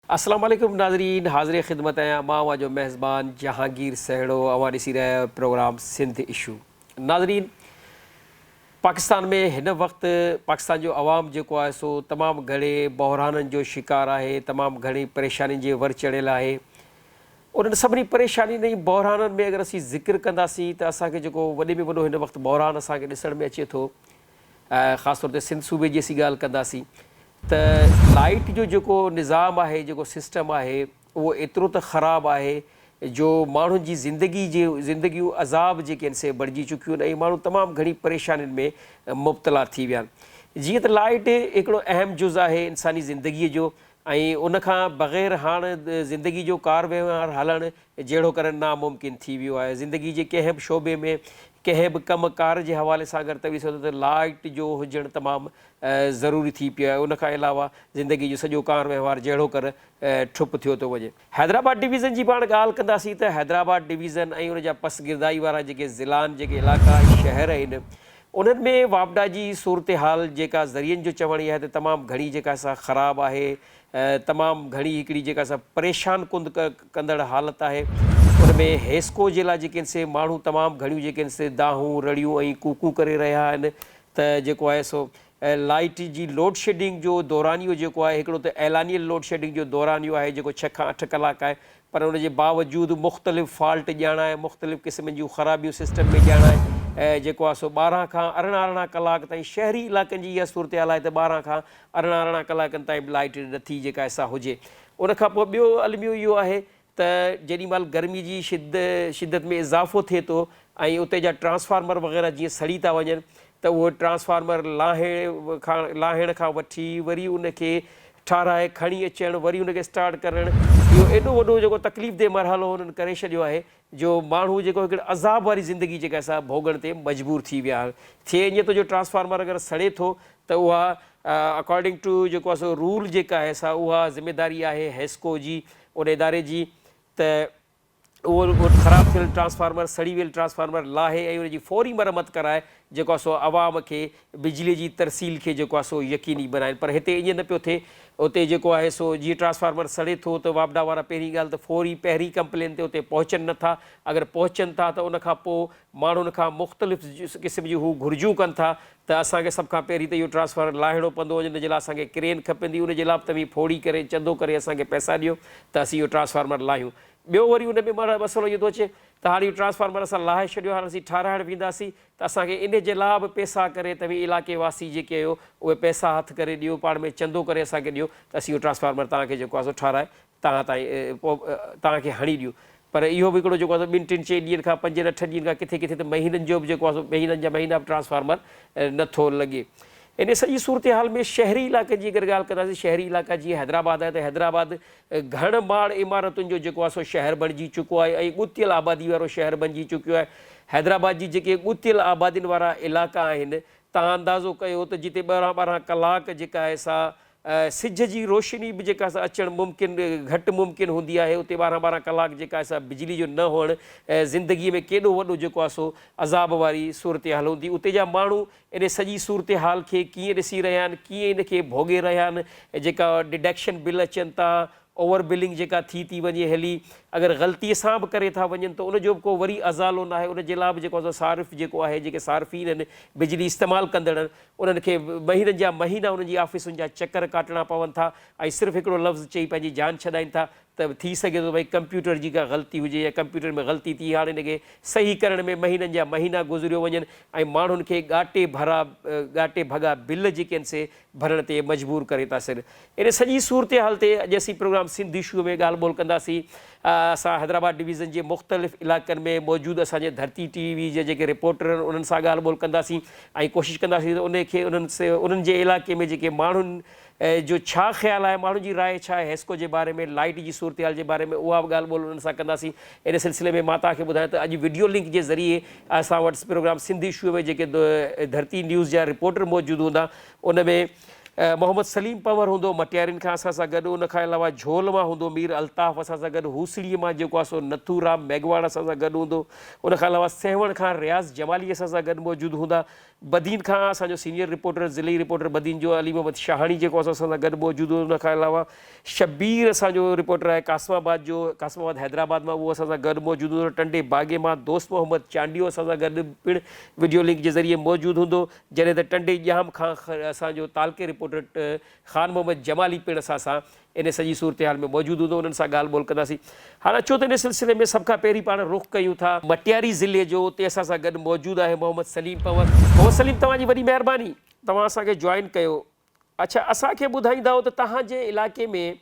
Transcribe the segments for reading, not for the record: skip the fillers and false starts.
अस्सलाम वालेकुम नाज़रीन, हाज़िर ख़िदमत है मां जो मेज़बान जहांगीर सहड़ो। अवां ॾिसी रहिया प्रोग्राम सिंध इशू। नाज़रीन, पाकिस्तान में हिन वक़्तु पाकिस्तान जो अवाम जेको आहे सो तमामु घणे बहराननि जो शिकार आहे, तमामु घणी परेशानी जे वर चढ़ियल आहे। उन्हनि सभिनी परेशानी ऐं बहराननि में अगरि असीं ज़िक्र कंदासीं त असांखे जेको वॾे में वॾो हिन वक़्तु बहरान असांखे ॾिसण में अचे थो, ख़ासि तौर ते सिंध सूबे जी असीं ॻाल्हि कंदासीं त लाइट जो जेको निज़ाम आहे, जेको सिस्टम आहे, उहो एतिरो त ख़राबु आहे जो माण्हुनि जी ज़िंदगियूं अज़ाब जेके आहिनि से बणिजी चुकियूं आहिनि ऐं माण्हू तमामु घणी परेशानियुनि में मुब्तला थी विया आहिनि। जीअं त लाइट हिकिड़ो अहम जुज़ आहे इंसानी ज़िंदगीअ जो ऐं उनखां बग़ैर हाणे ज़िंदगी जो कार वहिंवार हलणु जहिड़ो करणु नामुमकिन थी वियो आहे। ज़िंदगी जे कंहिं बि शोबे में, कंहिं बि कमु कार जे हवाले सां अगरि तव्हां ॾिसो त लाइट जो हुजणु तमामु ज़रूरी थी पियो आहे। उनखां अलावा ज़िंदगी जो सॼो कार वहिंवार जहिड़ो कर ठुप थियो थो वञे। हैदराबाद डिवीज़न जी पाण ॻाल्हि कंदासीं त हैदराबाद डिवीज़न ऐं उन जा पसगिरदाई वारा जेके ज़िला आहिनि, जेके इलाइक़ा शहर आहिनि, उन्हनि में वापडा जी सूरत हाल जेका ज़रियनि जो चवण इहा आहे त तमामु घणी जेका असां ख़राबु आहे, तमामु घणी हिकिड़ी जेका असां परेशान कुंद कंदड़ हालत आहे। उन में हेस्को जे लाइ जेके आहिनि से माण्हू तमामु घणियूं जेके आहिनि से दाहूं रड़ियूं ऐं कूकूं करे रहिया आहिनि त जेको आहे सो लाइट जी लोड शेडिंग जो दौरानियो जेको आहे, हिकिड़ो त ऐलानियल लोड शेडिंग जो दौरानियो आहे जेको 6 खां 8 कलाक आहे, पर उन जे बावजूदि मुख़्तलिफ़ फॉल्ट ॼाण आहे, मुख़्तलिफ़ क़िस्मनि जूं ख़राबियूं सिस्टम में ॼाण आहे। जेको आहे सो 12 खां 18 कलाक ताईं शहरी इलाइक़नि जी इहा सूरत हाल आहे त 12 खां 18 कलाकनि ताईं लाइट नथी जेका असां हुजे। उनखां पोइ ॿियो अलमियो इहो आहे त जेॾीमहिल गर्मी जी शिदत में इज़ाफ़ो थिए थो ऐं उते जा ट्रांसफार्मर वग़ैरह जीअं सड़ी था वञनि त उहो ट्रांसफार्मर लाहिण खां वठी वरी उनखे ठाराए खणी अचणु, वरी उनखे स्टार्ट करणु, इहो एॾो वॾो जेको तकलीफ़देह मरहलो हुननि करे छॾियो आहे जो माण्हू जेको हिकिड़े अज़ाब वारी ज़िंदगी जेका असां भोगण ते मजबूर थी विया आहिनि। थिए ईअं त जो ट्रांसफार्मर अगरि सड़े थो त उहा अकॉर्डिंग टू जेको आहे सो रूल जेका आहे सा उहा ज़िमेदारी आहे हेस्को जी, उन इदारे जी, त उहो ख़राबु थियल ट्रांसफार्मर, सड़ी वियल ट्रांसफार्मर लाहे ऐं उनजी फौरी मरमत कराए जेको आहे सो आवाम खे बिजलीअ जी तरसील खे जेको आहे सो यकीनी बनाइनि। पर हिते ईअं न पियो थिए। उते जेको आहे सो जीअं ट्रांसफार्मर सड़े थो त वापडा वारा पहिरीं ॻाल्हि त फौरी पहिरीं कंप्लेन ते उते पहुचनि नथा। अगरि पहुचनि था त उनखां पोइ माण्हुनि खां मुख़्तलिफ़ क़िस्म जूं हू घुरिजूं कनि था त असांखे सभ खां पहिरीं त इहो ट्रांसफार्मर लाहिणो पवंदो, उन जे लाइ असांखे क्रेन खपंदी, उन जे लाइ तव्हीं फोड़ी करे चंदो करे असांखे पैसा ॾियो त असीं इहो ट्रांसफार्मर लाहियूं। ॿियो वरी उन में मसइलो इहो थो अचे त हाणे इहो ट्रांसफार्मर असां लाहे छॾियो, हाणे असीं ठाराइण वेंदासीं त असांखे इन जे लाइ बि पैसा करे तव्हीं इलाइक़े वासी जेके आहियो उहे पैसा हथु करे ॾियो, पाण में चंदो करे असांखे ॾियो त असीं इहो ट्रांसफार्मर तव्हांखे जेको आहे सो ठाराए तव्हां ताईं पोइ तव्हांखे हणी ॾियूं। पर इहो बि हिकिड़ो जेको आहे 2 3 4 ॾींहंनि खां 5 8 ॾींहंनि खां किथे किथे त महीननि जो बि जेको आहे सो महीननि जा महीना बि ट्रांसफार्मर नथो लॻे। इन सॼी सूरत हाल में शहरी इलाइक़े जी अगरि ॻाल्हि कंदासीं, शहरी इलाइक़ा जीअं हैदराबाद आहे त हैदराबाद घण माड़ इमारतुनि जो जेको आहे सो शहर बणिजी चुको आहे ऐं ॻुतियल आबादी वारो शहर बणिजी चुकियो आहे। हैदराबाद जी जेके ॻुतियल आबादियुनि वारा इलाइक़ा आहिनि, तव्हां अंदाज़ो कयो त जिते 12 कलाक जेका आहे सा सिज जी रोशनी बि जेका असां अचणु मुमकिन घटि मुमकिन हूंदी आहे, उते 12 कलाक जेका असां बिजली जो न हुअणु ज़िंदगीअ में केॾो वॾो जेको आहे सो अज़ाब वारी सूरत हाल हूंदी। उते जा माण्हू इन सॼी सूरत हाल खे कीअं ॾिसी रहिया आहिनि, कीअं इनखे भोॻे रहिया आहिनि, जेका डिडक्शन बिल अचनि था, ओवर बिलिंग जेका थी वञे हली, अगरि ग़लतीअ सां बि करे था वञनि त उनजो बि को वरी अज़ालो न आहे। उन जे लाइ बि जेको आहे सारिफ़ जेको आहे, जेके सार्फ़ीन आहिनि, बिजली इस्तेमालु कंदड़ आहिनि, उन्हनि खे महीननि जा महीना उन्हनि जी ऑफ़िसुनि जा चकर काटणा पवनि था ऐं सिर्फ़ु हिकिड़ो लफ़्ज़ चई पंहिंजी जान छॾाइनि था त थी सघे थो भई कंप्यूटर जी का ग़लती हुजे या कंप्यूटर में ग़लती थी, हाणे इनखे सही करण में महीननि जा महीना गुज़रियो वञनि ऐं माण्हुनि खे ॻाटे भॻा बिल जेके आहिनि से भरण ते मजबूर करे था सघनि। इन सॼी सूरत हाल ते अॼु असीं प्रोग्राम सिंध इशू में ॻाल्हि ॿोल कंदासीं। असां हैदराबाद डिवीज़न जे मुख़्तलिफ़ इलाइक़नि में मौजूदु असांजे धरती TV जे जेके रिपोर्टर आहिनि उन्हनि सां ॻाल्हि ॿोल कंदासीं ऐं कोशिशि कंदासीं त उन्हनि जे इलाइक़े में जेके माण्हुनि जो छा ख़्यालु आहे, माण्हुनि जी राय छा आहे हेस्को जे बारे में, लाइट जी सूरत हाल जे बारे में, उहा बि ॻाल्हि ॿोल उन्हनि सां कंदासीं। इन सिलसिले में मां तव्हांखे ॿुधायां त अॼु वीडियो लिंक जे ज़रिए असां वटि प्रोग्राम सिंध इशू में जेके धरती न्यूज़ जा रिपोर्टर मौजूदु हूंदा, उन में मोहम्मद सलीम पंवर हूंदो मटियारिन खां असां सां गॾु, उन खां अलावा झोल मां हूंदो मीर अल्ताफ़ असां सां गॾु, हूसड़ीअ मां जेको आहे सो नथूराम मेघवाड़ असां सां गॾु हूंदो, उन खां अलावा सेवण खां रियाज़ जमाली असां सां गॾु मौजूदु हूंदा, बदीन खां असांजो सीनियर रिपोर्टर ज़िली रिपोर्टर बदीन जो अली मोहम्मद शाहानी जेको असां सां गॾु मौजूदु हो, उन खां अलावा शबीर असांजो रिपोर्टर आहे कासमाबाद हैदराबाद मां, उहो असां सां गॾु मौजूदु हूंदो, टंडे बागे मां दोस्त मोहम्मद चांडियो असां सां गॾु पिणु वीडियो लिंक जे ज़रिए मौजूदु हूंदो, जॾहिं त टंडे ॼाम खां असांजो तालके रिपोर्टर ख़ान मोहम्मद जमाली पिणु असां सां इन सॼी सूरत हाल में मौजूदु हूंदो, उन्हनि सां ॻाल्हि ॿोल कंदासीं। हाणे अचो त इन सिलसिले में सभ खां पहिरीं पाण रुख़ कयूं था मटियारी ज़िले जो, उते असां सां गॾु मौजूदु आहे मोहम्मद सलीम पंवर। मोहम्मद सलीम, तव्हांजी वॾी महिरबानी, तव्हां असांखे जॉइन कयो। अच्छा, असांखे ॿुधाईंदव त तव्हांजे इलाइक़े में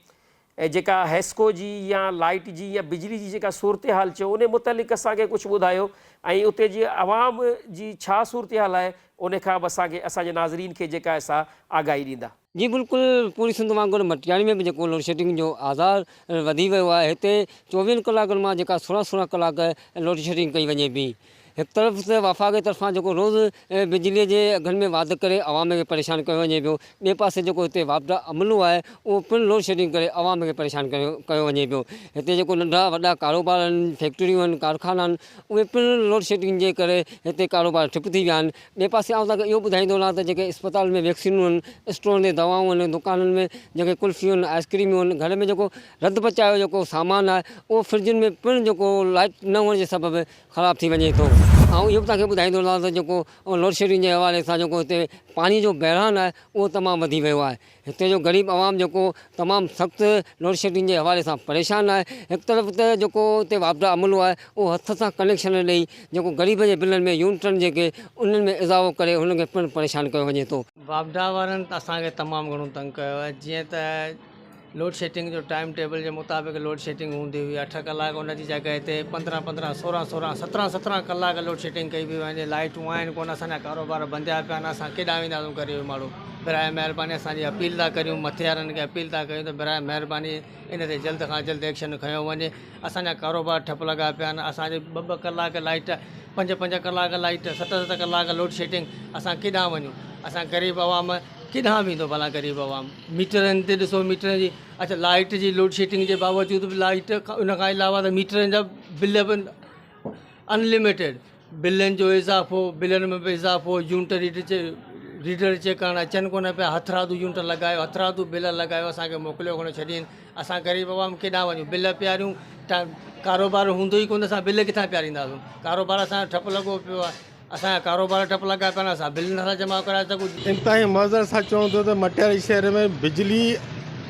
जेका हेस्को जी या लाइट जी या बिजली जी जेका सूरत हाल चयो उन मुतलिक़ असांखे कुझु ॿुधायो, ऐं उते जी आवाम जी छा सूरत हाल आहे, उन खां बि असांखे असांजे नाज़रीन खे जेका आहे सा आगाही ॾींदा। जी बिल्कुलु, पूरी सिंध वांगुरु मटियारी में बि जेको लोड शेडिंग जो आज़ार वधी वियो आहे। हिते 24 कलाकनि मां जेका 16 कलाक लोड शेडिंग कई वञे पई। हिकु तरफ़ ते वफ़ाक़ जी तरफ़ां जेको रोज़ु बिजलीअ जे अघनि में वाधि करे आवाम खे परेशान कयो वञे पियो, ॿिए पासे जेको हिते वापडा अमलो आहे उहो पिणु लोड शेडिंग करे आवाम खे परेशान कयो वञे पियो। हिते जेको नंढा वॾा कारोबार आहिनि, फैक्ट्रियूं आहिनि, कारखाना आहिनि, उहे पिणु लोड शेडिंग जे करे हिते कारोबार ठप थी विया आहिनि। ॿिए पासे आउं तव्हांखे इहो ॿुधाईंदो रहां त जेके अस्पताल में वैक्सीनूं आहिनि, स्टोर में दवाऊं आहिनि, दुकाननि में जेके कुल्फियूं आहिनि, आइस्क्रीमियूं आहिनि, घर में जेको रध पचायो जेको सामान आहे उहो फ्रिजुनि में पिणु जेको लाइट न हुअण जे सबबु ख़राबु थी वञे थो। ऐं इहो बि तव्हांखे ॿुधाईंदो रहां त जेको लोड शेडिंग जे हवाले सां जेको हिते पाणी जो बहिरान आहे उहो तमामु वधी वियो आहे। हिते जो ग़रीब आवाम जेको तमामु सख़्तु लोड शेडिंग जे हवाले सां परेशान आहे। हिकु तरफ़ त जेको हिते वापडा अमलो आहे उहो हथ सां कनेक्शन ॾेई जेको ग़रीब जे बिलनि में यूनिटनि जेके उन्हनि में इज़ाफ़ो करे हुनखे पिणु परेशान कयो वञे थो। वापडा वारनि त असांखे तमामु घणो तंग कयो आहे। जीअं त लोड शेडिंग जो टाइम टेबल जे मुताबिक़ लोड शेडिंग हूंदी हुई, 8 कलाक उन जी जॻह ते 15-15, 16-16, 17-17 कलाक लोड शेडिंग कई पई वञे। लाइटूं आहिनि कोन, असांजा कारोबार बंदिया पिया आहिनि। असां केॾां वेंदासीं ग़रीब माण्हू? बराए महिरबानी असांजी अपील था करियूं, मथे वारनि खे अपील था कयूं त बराए महिरबानी इन ते जल्द खां जल्द एक्शन खयो वञे। असांजा कारोबार ठप लॻा पिया आहिनि। असांजे 2-2 कलाक लाइट, 5-5 कलाक लाइट, 7-7 कलाक लोड शेडिंग, असां केॾां वञूं? असां ग़रीब आवाम केॾां वेंदो भला ग़रीब आवाम? मीटरनि ते ॾिसो, मीटरनि जी, अच्छा लाइट जी लोड शेडिंग जे बावजूदि बि लाइट उन खां अलावा त मीटरनि जा बिल बि अनलिमिटेड, बिलनि जो इज़ाफ़ो, बिलनि में बि इज़ाफ़ो, यूनिट रीडर चेक करणु अचनि कोन पिया, हथरादू यूनिट लॻायो, हथरादू बिल लॻायो, असांखे मोकिलियो कोन छॾीनि। असां ग़रीब आवाम केॾां वञूं? बिल पियारियूं, कारोबार हूंदो ई कोन, असां बिल किथां पियारींदासीं? कारोबार असांजो ठप लॻो पियो आहे। असांजा कारोबार ठप लॻा पिया आहिनि, असां बिल नथा जमा कराए सघूं। इंतिहाई मज़र सां चऊं था त मटियारी शहर में बिजली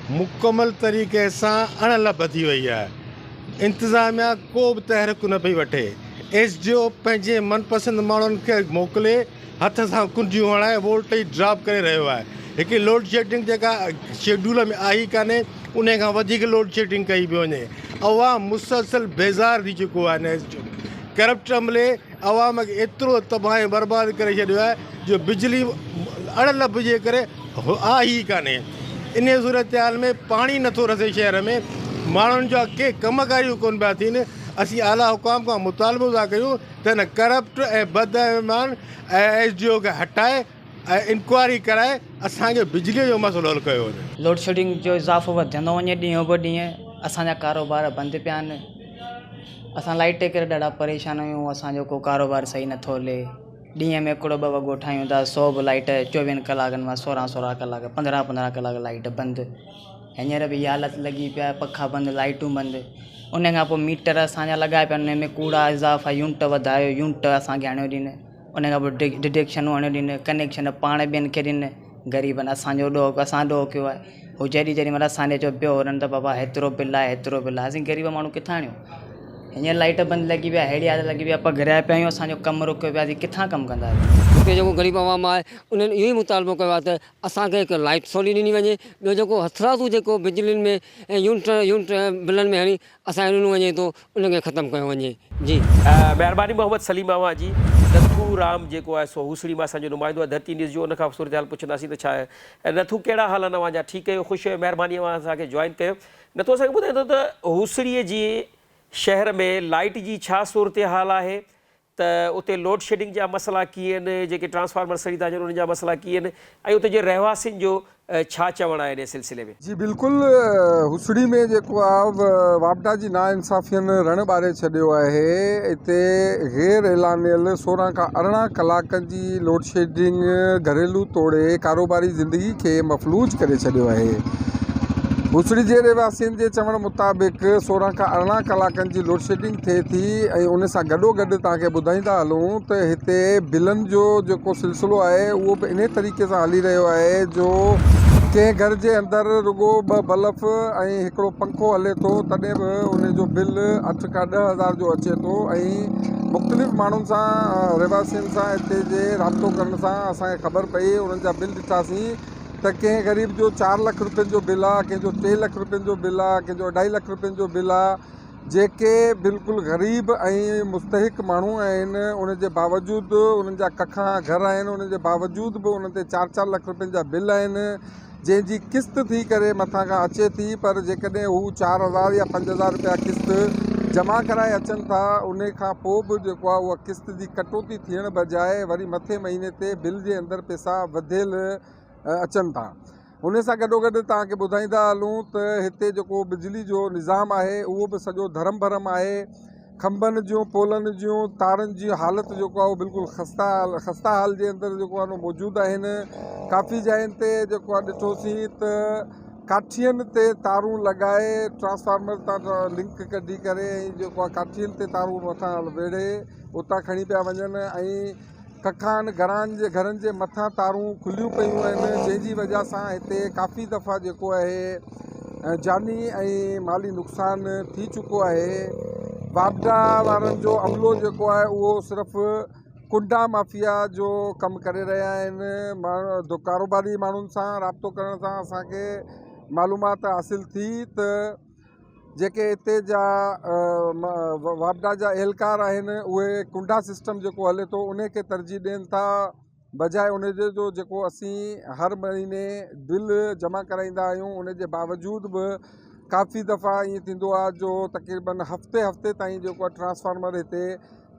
मुकमल तरीक़े सां अणलभ थी वई आहे। इंतिज़ामिया को बि तहरीक न पई वठे। SDO पंहिंजे मनपसंदि माण्हुनि खे मोकिले हथ सां कुंडियूं हणाए वोल्टेज ड्रॉप करे रहियो आहे। हिकु लोड शेडिंग जेका शेड्यूल में आई कान्हे, उन खां वधीक लोड शेडिंग कई पई वञे। अवाम मुसलसल बेज़ार थी चुको आहे। करप्ट अमले अवाम खे एतिरो तबाह ऐं बर्बाद करे छॾियो आहे जो बिजली अणलभ जे करे आहे ई कान्हे। इन सूरत हाल में पाणी नथो रसे शहर में, माण्हुनि जा के कमकारियूं कोन पिया थियनि। असीं आला हुकाम खां मुतालबो था कयूं त हिन करप्ट ऐं बदईमान SDO खे हटाए ऐं इंक्वायरी कराए असांखे बिजलीअ जो मसइलो हल कयो वञे। लोड शेडिंग जो इज़ाफ़ो वधंदो वञे ॾींहों ॿ ॾींहं, असांजा कारोबार बंदि पिया आहिनि। असां लाइट जे करे ॾाढा परेशान आहियूं। असांजो को कारोबार सही नथो हले। ॾींहं में हिकिड़ो 2 वॻो ठाहियूं था, 100 बि लाइट 24 कलाकनि मां 16 कलाक, 15 कलाक लाइट बंदि। हींअर बि इहा हालत लॻी पिया, पखा बंदि, लाइटूं बंदि। उन खां पोइ मीटर असांजा लॻाए पिया, उन में कूड़ा इज़ाफ़ा, यूनिट वधायो, यूनिट असांखे आणियो ॾिन। उन खां पोइ डिटेक्शनूं आणियो ॾिन, कनेक्शन पाण ॿियनि खे ॾिन। ग़रीबनि असांजो ॾोह, असां ॾोह कयो आहे। हू जेॾी महिल असांजे चयो पियो हुननि त बाबा हेतिरो बिल आहे, हेतिरो बिल आहे। असीं ग़रीब माण्हू किथां आणियूं? हींअर लाइट बंदि लॻी विया, अहिड़ी हालत लॻी विया, पघराए पिया आहियूं, असांजो कमु रुकियो पिया, असीं किथां कमु कंदासीं? हिते जेको ग़रीब आवाम आहे उन्हनि इहो ई मुतालबो कयो आहे त असांखे हिकु लाइट सोली ॾिनी वञे। ॿियो जेको हथरादू जेको बिजलियुनि में ऐं यूनिट बिलनि में हणी असांखे ॾिनो वञे थो, उनखे ख़तमु कयो वञे। जी महिरबानी मोहम्मद सलीम अवां जी। नथू राम जेको आहे सो हूसड़ी मां असांजो नुमाइंदो आहे धरती न्यूज़ जो, उन खां सूरत हाल पुछंदासीं त छा आहे। नथू कहिड़ा हाल आहिनि अवां जा? ठीकु आहियो, ख़ुशि आहियो? महिरबानी अवां असांखे जॉइन कयो। नथू असांखे ॿुधाईंदो त हूसड़ीअ जी शहर में लाइट जी छा सूरत हाल आहे त उते लोड शेडिंग जा मसइला कीअं आहिनि, जेके ट्रांसफार्मर सड़ी था अचनि उन्हनि जा मसइला कीअं आहिनि, ऐं उते जे रहवासियुनि जो छा चवणु आहे इन सिलसिले में? जी बिल्कुलु, हुसड़ी में जेको आहे वापडा जी नाइंसाफ़ियनि रण ॿारे छॾियो आहे। हिते गैर ऐलानियल 16 खां 18 कलाकनि जी लोड शेडिंग घरेलू तोड़े कारोबारी ज़िंदगी खे मफ़लूज करे छॾियो आहे। हुसड़ी जे रहवासियुनि जे चवण मुताबिक़ 16 खां 18 कलाकनि जी लोड शेडिंग थिए थी ऐं उन सां गॾोगॾु तव्हांखे ॿुधाईंदा हलूं त हिते बिलनि जो जेको सिलसिलो आहे उहो बि इन तरीक़े सां हली रहियो आहे जो कंहिं घर जे अंदरि रुॻो 2 बल्ब ऐं हिकिड़ो पंखो हले थो तॾहिं बि उन जो बिल 8 खां 10 हज़ार जो अचे थो। ऐं मुख़्तलिफ़ माण्हुनि सां रहवासियुनि सां हिते जे राब्तो करण सां असांखे ख़बर पई, उन्हनि जा बिल ॾिठासीं त कंहिं ग़रीब जो 4 लख रुपयनि जो बिल आहे, कंहिंजो 3 लख रुपयनि जो बिल आहे, कंहिंजो 2.5 लख रुपयनि जो बिल आहे। जेके बिल्कुलु ग़रीब ऐं मुस्तहिक माण्हू आहिनि उन जे बावजूदि उन्हनि जा कखा घर आहिनि, उन जे बावजूदि बि उन ते 4-4 लख रुपयनि जा बिल आहिनि जंहिंजी किस्त थी करे मथां खां अचे थी। पर जेकॾहिं हू 4,000 या 5,000 रुपया किस्त जमा कराए अचनि था, उन खां पोइ बि जेको आहे उहा किस्त जी कटौती थियण बजाए वरी मथे महीने ते बिल जे अंदरि पैसा वधियल अचनि था। उन सां गॾोगॾु तव्हांखे ॿुधाईंदा हलूं त हिते जेको बिजली जो निज़ाम आहे उहो बि सॼो धरम भरम आहे। खंभनि जूं पोलनि जूं तारनि जी हालति जेको आहे उहो बिल्कुलु ख़स्ता हाल जे अंदरि जेको आहे मौजूदु आहिनि। काफ़ी जायुनि ते जेको आहे ॾिठोसीं त काठियुनि ते तारूं लॻाए ट्रांसफार्मर तां लिंक कढी करे ऐं जेको आहे काठियुनि ते तारूं मथां वेड़े उतां खणी पिया वञनि ऐं कखान घरनि जे मथां तारूं खुलियूं पियूं आहिनि, जंहिंजी वजह सां हिते काफ़ी दफ़ा जेको आहे जानी ऐं माली नुक़सान थी चुको आहे। वापडा वारनि जो अमलो जेको आहे उहो सिर्फ़ु कुंडा माफ़िया जो कमु करे रहिया आहिनि। कारोबारी माण्हुनि सां राब्तो करण सां असांखे मालूमात हासिल थी त जेके हिते जा वापडा जा एहलकार आहिनि उहे कुंडा सिस्टम जेको हले थो उन खे तरजीह ॾियनि था, बजाए उन जो जेको असीं हर महीने बिल जमा कराईंदा आहियूं। उन जे बावजूद बि काफ़ी दफ़ा ईअं थींदो आहे जो तक़रीबन हफ़्ते ताईं जेको आहे ट्रांसफार्मर हिते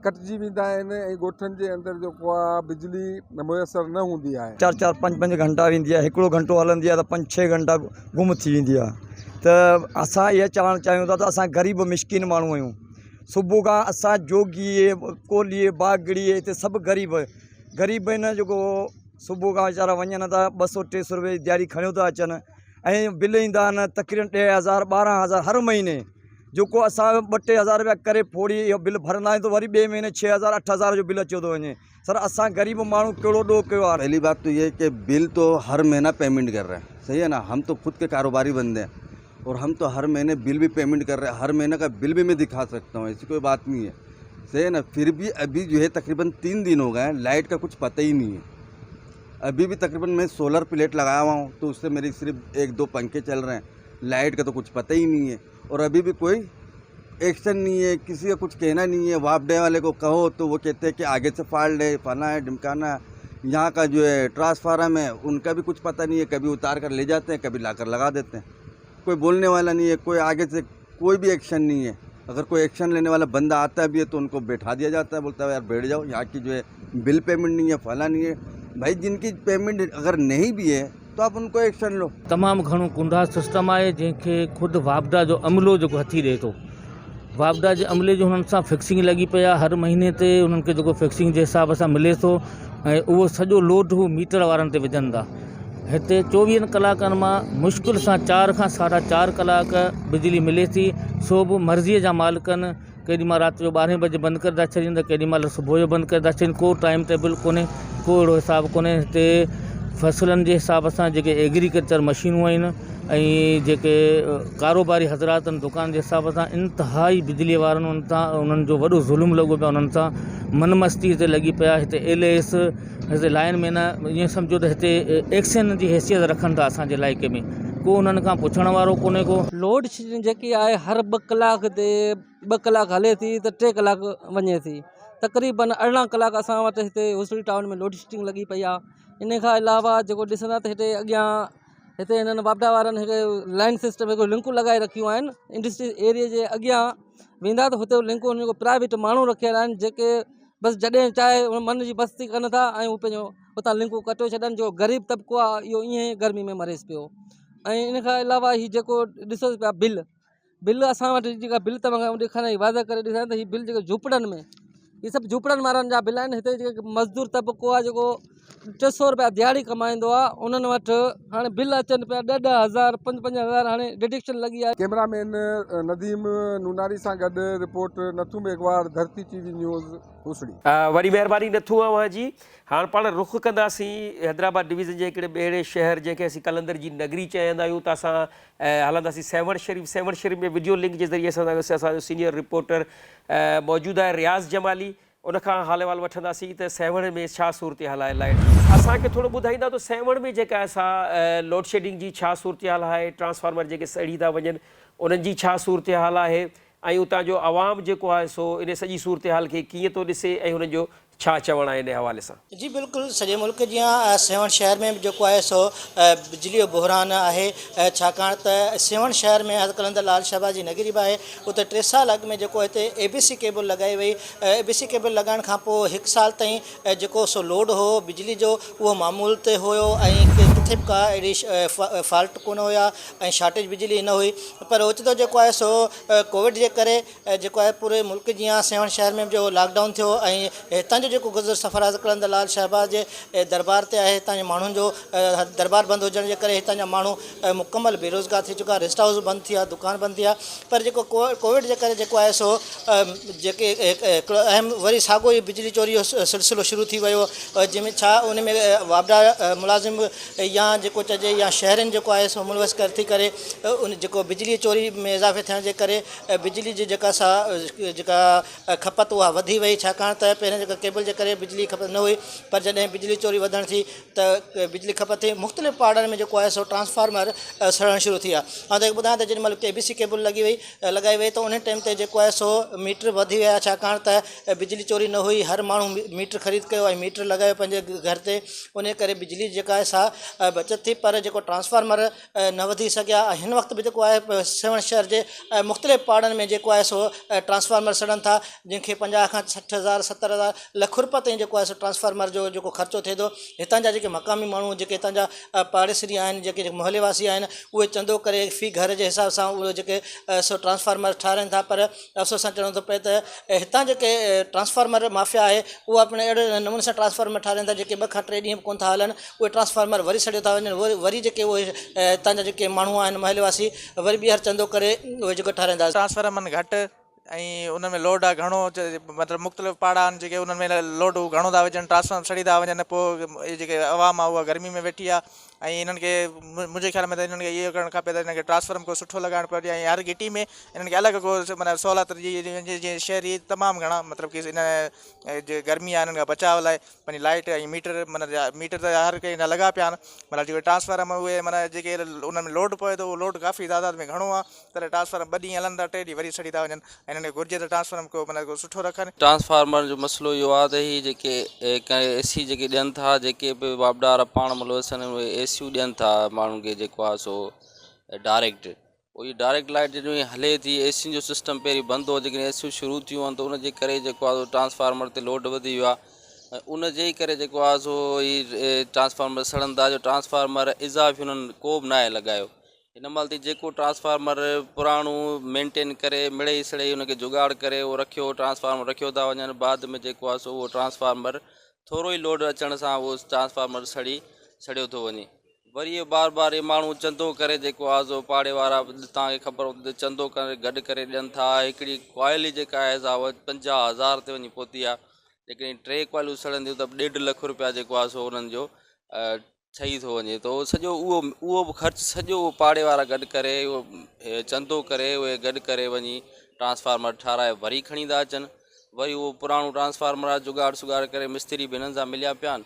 कटिजी वेंदा आहिनि ऐं ॻोठनि जे अंदरि जेको आहे बिजली मुयसरु न हूंदी आहे। 4-4, 5-5 घंटा वेंदी आहे, हिकिड़ो घंटो हलंदी आहे त 5-6 घंटा गुम थी वेंदी आहे। त असां इहा चवणु चाहियूं था त असां ग़रीब मिसकिन माण्हू आहियूं। सुबुह खां असां जोगीअ कोलीअ बागड़ीअ हिते सभु ग़रीब आहिनि जेको सुबुह खां वीचारा वञनि था 200-300 रुपए जी दिहाड़ी खणियो था अचनि ऐं बिल ईंदा आहिनि तक़रीबन 10,000 12,000 हर महीने। जेको असां 2-3 हज़ार रुपया करे फोड़ी इहो बिल भरंदा आहियूं त वरी ॿिए महीने 6,000 8,000 जो बिल अचो थो वञे। सर असां ग़रीब माण्हू कहिड़ो ॾोह कयो आहे। पहली बात तो ये है कि बिल तो हर महीना पेमेंट कर रहे हैं, सही है ना। हम तो खुद के कारोबारी बंदे हैं और हम तो हर महीने बिल भी पेमेंट कर रहे हैं। हर महीने का बिल भी मैं दिखा सकता हूँ, ऐसी कोई बात नहीं है, सही है ना। फिर भी अभी जो है तकरीबन 3 दिन हो गए हैं, लाइट का कुछ पता ही नहीं है। अभी भी तकरीबन मैं सोलर प्लेट लगाया हुआ हूँ तो उससे मेरी सिर्फ 1-2 पंखे चल रहे हैं, लाइट का तो कुछ पता ही नहीं है। और अभी भी कोई एक्शन नहीं है, किसी का कुछ कहना नहीं है। वापडे वाले को कहो तो वो कहते हैं कि आगे से फाल्ट है, फना है ढिमकाना है। यहाँ का जो है ट्रांसफार्मर है उनका भी कुछ पता नहीं है, कभी उतार कर ले जाते हैं, कभी लाकर लगा देते हैं। कोई बोलने वाला नहीं है, कोई आगे से कोई भी एक्शन नहीं है। अगर कोई एक्शन लेने वाला बंदा आता भी है तो उनको बैठा दिया जाता है, बोलता है यार बैठ जाओ, यहाँ की जो है बिल पेमेंट नहीं है, फला नहीं है। भाई जिनकी पेमेंट अगर नहीं भी है तो आप उनको एक्शन लो। तमामु घणो कुंडा सिस्टम आहे जंहिंखे ख़ुदि वापडा जो अमलो जेको हथी ॾिए थो। वापडा जे अमले जो हुननि सां फिक्सिंग लॻी पई आहे, हर महीने ते उन्हनि खे जेको फिक्सिंग जे हिसाब सां मिले थो ऐं उहो सॼो लोड हू मीटर वारनि ते विझनि था। हिते 24 कलाकनि मां मुश्किल सां 4 खां 4.5 कलाक बिजली मिले थी। सो बि मर्ज़ीअ जा मालिकनि केॾीमहिल राति जो 12 बजे बंदि करे था छॾीनि त केॾीमहिल सुबुह जो बंदि करे था छॾीनि। को टाइम टेबल कोन्हे, को अहिड़ो हिसाबु कोन्हे। हिते फसलनि जे हिसाब सां जेके एग्रीकल्चर मशीनूं आहिनि ऐं जेके कारोबारी हज़रात आहिनि दुकान जे हिसाब सां इंतिहाई बिजली वारनि उन्हनि जो वॾो ज़ुल्म लॻो पियो, उन्हनि सां मनमस्ती हिते लॻी पिया। हिते LS हिते लाइन में न ईअं सम्झो त हिते एक्शन जी हैसियत रखनि था असांजे इलाइक़े में, को उन्हनि खां पुछण वारो कोन्हे को। लोड शेडिंग जेकी आहे हर 2 कलाक ते 2 कलाक हले थी त 3 कलाक वञे थी। तक़रीबन 18 कलाक असां वटि हिते हुसड़ी टाउन में लोड शेडिंग लॻी पई आहे। इन खां अलावा जेको ॾिसंदा त हिते अॻियां हिते हिननि वापडा वारनि हिकु लाइन सिस्टम हिकु लिंकूं लॻाए रखियूं आहिनि। इंडस्ट्री एरिया जे अॻियां वेंदा त हुते लिंकूं जेको प्राइवेट माण्हू रखियल आहिनि जेके बसि जॾहिं चाहे उन मन जी बस्ती कनि था ऐं उहो पंहिंजो उतां लिंकूं कटे छॾनि। जो ग़रीब तबिको आहे इहो ईअं ई गर्मी में मरेसि पियो। ऐं इन खां अलावा हीउ जेको ॾिसो पिया बिल असां वटि जेका बिल तव्हां ॾेखारण जी वाज़ करे ॾिसां त हीअ बिल जेके झूपड़नि में, इहे सभु झूपड़नि वारनि जा बिल आहिनि। हिते जेके मज़दूर तबिको आहे जेको 300 रुपया दिहाड़ी कमाईंदो आहे, उन्हनि वटि हाणे बिल अचनि पिया 10,000 5,000 हाणे डिडक्शन लॻी आहे। कैमरामैन नदीम नूनारी सां गॾु रिपोर्ट नथू मेघवार, धरती टीवी न्यूज़, हुसड़ी। वॾी महिरबानी नथू अव्हां जी। हाणे पाण रुख़ कंदासीं हैदराबाद डिवीज़न जे हिकिड़े ॿेड़े शहर जंहिंखे असीं कलंदर जी नगरी चवंदा आहियूं, त असां हलंदासीं सेवण शरीफ़ में वीडियो लिंक जे ज़रिए सां असांजो सीनियर रिपोर्टर मौजूदु आहे रियाज़ जमाली, उनखां हाल अहिवाल वठंदासीं त सेवण में छा सूरत हाल आहे। लाइट असांखे थोरो ॿुधाईंदा त सेवण में जेका असां लोड शेडिंग जी छा सूरत हाल आहे, ट्रांसफार्मर जेके सड़ी था वञनि उन्हनि जी छा सूरत हाल आहे, ऐं उतां जो आवाम जेको आहे सो इन सॼी सूरत हाल खे कीअं थो ॾिसे ऐं हुननि जो छा चवणु आहे इन हवाले सां। जी बिल्कुलु, सॼे मुल्क जीअं सेवण शहर में जेको आहे सो बिजली जो बहरान आहे, छाकाणि त सेवण शहर में कलंदर लाल शहबाज़ जी नगरी बि आहे। उते 3 साल अॻु में जेको हिते ABC केबल लॻाई वई। ABC केबल लॻाइण खां पोइ 1 साल ताईं जेको सो लोड हो बिजली जो उहो मामूल ते हुयो ऐं किथे बि का अहिड़ी फॉल्ट कोन हुया ऐं शॉर्टेज बिजली न हुई। पर ओचितो जेको आहे सो कोविड जे करे जेको आहे पूरे मुल्क जीअं सेवण शहर में जो लॉकडाउन थियो ऐं हितां जेको गुज़र सफ़र आहे कलंदर लाल शहबाज़ जे दरबार ते आहे। हितां जे माण्हुनि जो दरबार बंदि हुजण जे करे हितां जा माण्हू मुकमल बेरोज़गार थी चुका, रेस्ट हाउस बंदि थी विया, दुकान बंदि थी विया। पर जेको कोविड जे करे जेको आहे सो जेके अहम वरी साॻियो ई बिजली चोरी जो सिलसिलो शुरू थी वियो, जंहिंमें छा उन में वापडा मुलाज़िम या जेको चइजे या शहरनि जेको आहे सो मुलवस थी करे उन जेको बिजली चोरी में इज़ाफ़े थियण जे करे बिजली जी जेका खपत उहा वधी वई। छाकाणि त पहिरियों जेका केबल जे करे बिजली खपत न हुई, पर जॾहिं बिजली चोरी वधण थी त बिजली खपत थी। मुख़्तलिफ़ पाड़नि में जेको आहे सो ट्रांसफार्मर सड़णु शुरू थी विया। हाणे तव्हांखे ॿुधायां त जेॾीमहिल ABC केबल लॻाई वई त उन टाइम ते जेको आहे सो मीटर वधी विया, छाकाणि त बिजली चोरी न हुई। हर माण्हू मीटर ख़रीद कयो ऐं मीटर लॻायो पंहिंजे घर ते, उन करे बिजली जेका आहे सा बचत थी। पर जेको ट्रांसफार्मर न वधी सघिया। हिन वक़्तु बि जेको आहे सेवण शहर जे मुख़्तलिफ़ पाड़नि में जेको आहे सो ट्रांसफार्मर सड़नि था, जंहिंखे 50 खां 60,000 70,000 लख रुपया ताईं जेको आहे सो ट्रांसफार्मर जो जेको ख़र्चो थिए थो। हितां जा जेके मक़ामी माण्हू जेके हितां जा पाड़ेसरी आहिनि, जेके मोहल्लेवासी आहिनि, उहे चंदो करे फ़ी घर जे हिसाब सां उहे जेके सो ट्रांसफार्मर ठाहिराइनि था। पर अफ़सोस सां चवणो थो पए त हितां जेके ट्रांसफार्मर माफ़िया आहे उहा अपने अहिड़े नमूने सां ट्रांसफार्मर ठाहिराइनि था जेके 2 खां 3 ॾींहं बि कोन था हलनि। उहे ट्रांसफार्मर वरी सड़ियो था वञनि, वरी जेके उहे हितां जा जेके माण्हू आहिनि मोहल्लेवासी वरी ॿीहर चंदो करे उहे जेको ठाहिराईंदा। ट्रांसफार्मर घटि ऐं उन में लोड आहे घणो, मतिलबु मुख़्तलिफ़ पाड़ा आहिनि जेके उन्हनि में लोड घणो था विझनि, ट्रांसफार्मर सड़ी था वञनि। पोइ जेके अवाम आहे उहा गर्मी में वेठी आहे ऐं इन्हनि खे मुंहिंजे ख़्याल में त इन्हनि खे इहो करणु खपे त इन्हनि खे ट्रांसफार्मर को सुठो लॻाइणु पड़े ऐं हर गिटी में इन्हनि खे अलॻि को माना सहूलियत जीअं शहरी तमामु घणा मतिलबु की इन जे गर्मी आहे इन्हनि खां बचाव लाइ पंहिंजी लाइट ऐं मीटर त हर कंहिं लॻा पिया आहिनि। मतिलबु जेके ट्रांसफार्मर उहे माना जेके उन में लोड पए थो उहो लोड काफ़ी तादाद में घणो आहे, त ट्रांसफार्मर 2 ॾींहं हलनि था, 3 ॾींहं वरी सड़ी था वञनि। इन्हनि खे घुरिजे त ट्रांसफार्मर को माना सुठो रखनि। ट्रांसफार्मर जो मसइलो इहो आहे त हीअ जेके AC जेके ॾियनि था, जेके बि वापडार पाण मुलवस आहिनि उहे ACयूं ॾियनि था माण्हुनि खे जेको आहे सो डायरेक्ट। पोइ इहा डायरेक्ट लाइट जॾहिं हले थी, AC जो सिस्टम पहिरीं बंदि हो, जेकॾहिं AC शुरू थियूं आहिनि त उनजे करे जेको आहे ट्रांसफार्मर ते लोड वधी वियो आहे। उन जे ई करे जेको आहे सो हीअ ट्रांसफार्मर सड़नि था। जो ट्रांसफार्मर इज़ाफ़ी हुननि को बि न आहे लॻायो। हिन महिल ताईं जेको ट्रांसफार्मर पुराणो मेंटेन करे मिड़ेई सड़ेई हुनखे जुगाड़ करे उहो रखियो ट्रांसफार्मर रखियो था वञनि। बाद में जेको आहे सो उहो ट्रांसफार्मर थोरो ई लोड अचण सां उहो ट्रांसफार्मर सड़ियो थो वञे। वरी इहो बार इहे माण्हू चंदो करे जेको आहे सो पाड़े वारा तव्हांखे ख़बर हूंदी चंदो करे गॾु करे ॾियनि था। हिकिड़ी कॉइल ई जेका आहे सा 50,000 ते वञी पहुती आहे। जेकॾहिं 3 कॉइलूं सड़ंदियूं त 1.5 लख रुपया जेको आहे सो उन्हनि जो ठही थो वञे। त सॼो उहो बि ख़र्चु सॼो पाड़े वारा गॾु करे उहो चंदो करे उहे गॾु करे वञी ट्रांसफार्मर ठाराए वरी खणी था अचनि। वरी उहो पुराणो ट्रांसफार्मर आहे जुगाड़ सुगाड़ करे मिस्त्री बि हिननि सां मिलिया पिया आहिनि।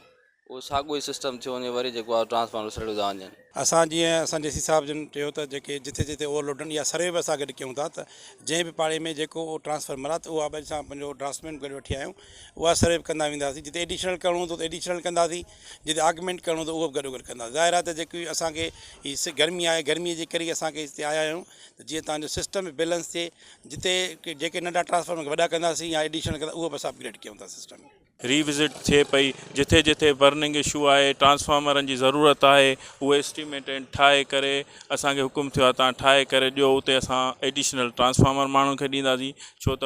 उहो साॻियो ई सिस्टम थियो वञे वरी जेको आहे ट्रांसफार्मर सड़ियो था वञनि। असां जीअं असां डी सी साहब जन चयो त जेके जिथे जिथे ओवरलोडन या सर्वे बि असां गॾु कयूं था त जंहिं बि पाड़े में जेको ट्रांसफार्मर आहे त उहा बि असां पंहिंजो ड्राफ्टमैन गॾु वठी आया आहियूं, उहा सर्वे बि कंदा वेंदासीं। जिते एडिशनल करिणो हूंदो त एडिशनल कंदासीं, जिते आर्गुमेंट करिणो हूंदो उहो बि गॾो गॾु कंदासीं। ज़ाहिर आहे त जेकी असांखे हीअ गर्मी आहे, गर्मीअ जे करे असांखे हिते आया आहियूं त जीअं तव्हांजो सिस्टम बैलेंस थिए। जिते जेके नंढा ट्रांसफार्मर वॾा कंदासीं या एडिशनल कंदा उहो बि असां अपग्रेड कयूं था सिस्टम। रीविज़िट थिए पई, जिथे जिथे बर्निंग इशू आहे, ट्रांसफार्मरनि जी ज़रूरत आहे, उहे एस्टीमेट ठाहे करे असांखे हुकुम थियो आहे तव्हां ठाहे करे ॾियो। उते असां एडिशनल ट्रांसफार्मर माण्हुनि खे ॾींदासीं, छो त